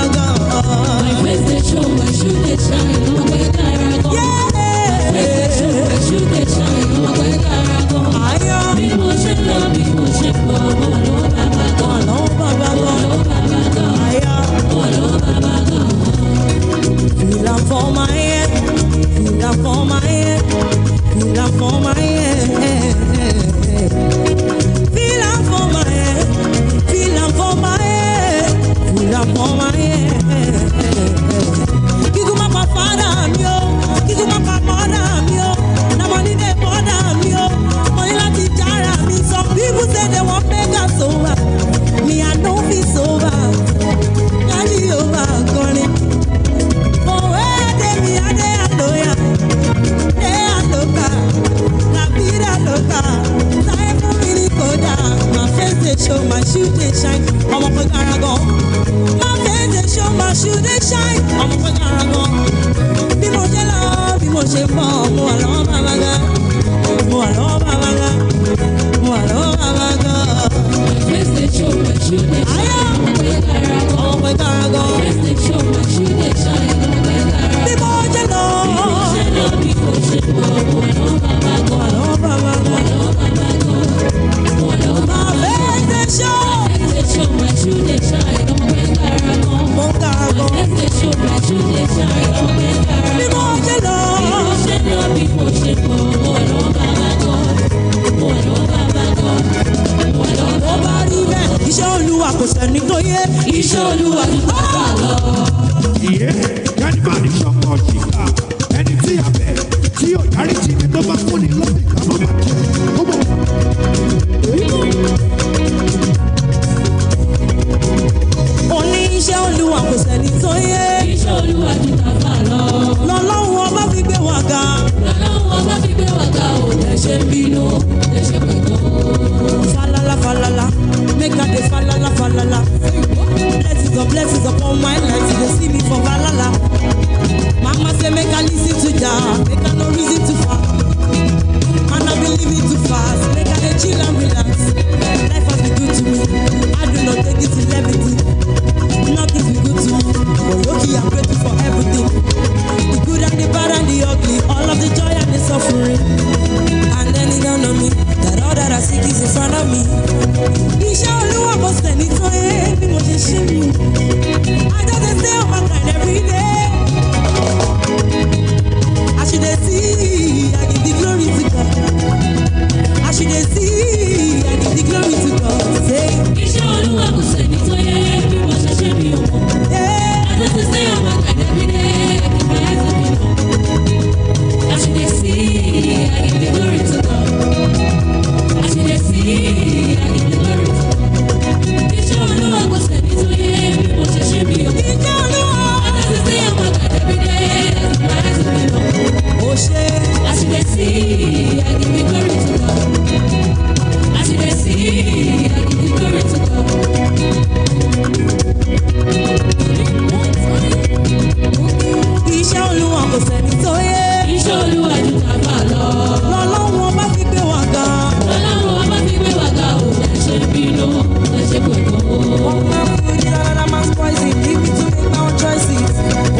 shoe they shine. I'm up a garago. My face they show my shoe they shine. I'm up a garago. Be more love, be more shape, more alone, mama. More alone, mama. More alone, mama. My face they show my shoe they shine. I'm up a garago. My face they show my shoe they shine. Be more love, be more shape, more alone, mama. Iṣẹ́ Olúwa kò sẹ́ni tó yẹ. Iṣẹ́ Olúwa ti bá lọ. Ìyẹ́ kẹ́nìbà ní ṣọ̀kan ṣìkà ẹni tí a bẹ̀ tí yóò dárí jì ní tó bá fún ni lọ́dún kan ló máa jẹ́. Ó ní iṣẹ́ Olúwa kò sẹ́ni tó yẹ. Iṣẹ́ Olúwa ti bá lọ. Lọ́lọ́run ọba fi gbé wa ga. Lọ́lọ́run ọba fi gbé wa ga o. Ẹ ṣe ń bínú, ẹ ṣe pẹ̀lú. Falala falala, make I dey falala falala. Blessings upon my life, you dey see me for falala. Mama say make I listen to Jah, make I no reason to fast. And I been living too fast, make I dey chill and relax. Life has been good to me, I do not take it to levity. Nothing's been good to me, but lucky I'm grateful for everything. The good and the bad and the ugly, all of the joy and the suffering. And then it dawned on me that all that I seek is in front of me. Iṣẹ́ Olúwa kò sẹ́ni tó yẹ bí mo ṣe ṣe mí. I just dey stay on my grind every day. I should dey see, I give the glory to God. I should dey see, I give the glory to God. Say, Iṣẹ́ Olúwa kò sẹ́ni tó yẹ bí mo ṣe ṣe mí o. I just dey stay on my grind every day. I keep my eyes on me now. I should dey see, I give the glory to God. I should dey see, I give the glory to God. Iṣẹ́ Olúwa kò sẹ́ni tó yẹ bí mo ṣe ṣe mí o. Iṣẹ́ Olúwa I just dey stay on my grind every day. I keep my eyes on me now. Oh shit, I should dey see, I give the glory to God. I should dey see, I give the glory to God. Iṣẹ́ Olúwa kò sẹ́ni tó yẹ. Iṣẹ́ Olúwa ju tàbá lọ. Lọ́lọ́run ọba fi gbé wa ga. Lọ́lọ́run ọba fi gbé wa ga o. Ẹ ṣe bínú, ẹ ṣe pẹ̀lú. One man food is another man's poison. Leave me to make my own choices.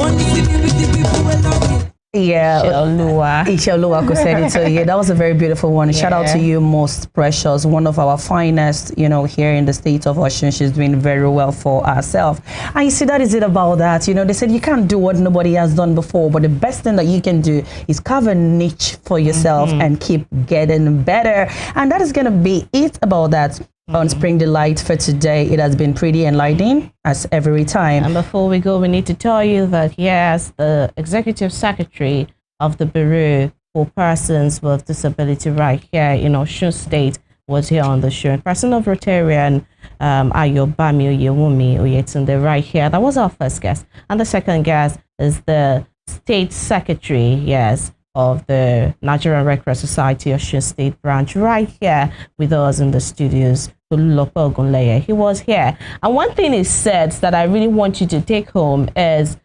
Only see me with the people wey love me. Yeah, Iṣẹ́ Olúwa kò sẹ́ni tó yẹ. That was a very beautiful one. Shout out to you, Most Precious, one of our finest, here in the state of Osun. She's doing very well for herself. And you see, that is it about that. They said you can't do what nobody has done before, but the best thing that you can do is carve a niche for yourself and keep getting better. And that is going to be it about that. On Spring Delight for today. It has been pretty enlightening as every time. And before we go, we need to tell you that, yes, the Executive Secretary of the Bureau for Persons with Disability right here in Osun State was here on the show. Person of Rotarian Ayobami Oyewumi Oyetunde right here. That was our first guest. And the second guest is the State Secretary, yes, of the Nigerian Red Cross Society Osun State branch right here with us in the studios. He was here. And one thing he said that I really want you to take home is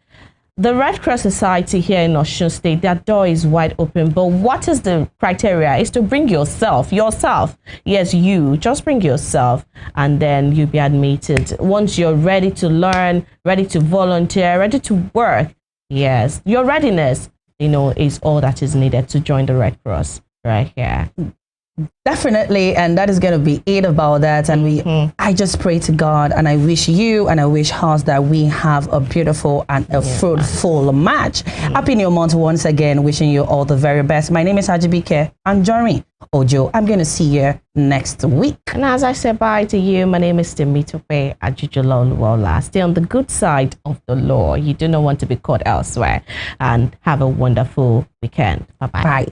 the Red Cross Society here in Osun State, their door is wide open. But what is the criteria? Is to bring yourself. Yes, you. Just bring yourself and then you'll be admitted. Once you're ready to learn, ready to volunteer, ready to work, yes, your readiness, is all that is needed to join the Red Cross right here. Definitely, and that is going to be it about that. And I just pray to God, and I wish you and I wish us that we have a beautiful and a fruitful match. Happy New Month once again, wishing you all the very best. My name is Ajibike, and join me, Ojo. I'm going to see you next week. And as I say bye to you, my name is Temitope Ajijola. Stay on the good side of the law. You do not want to be caught elsewhere. And have a wonderful weekend. Bye-bye. Bye.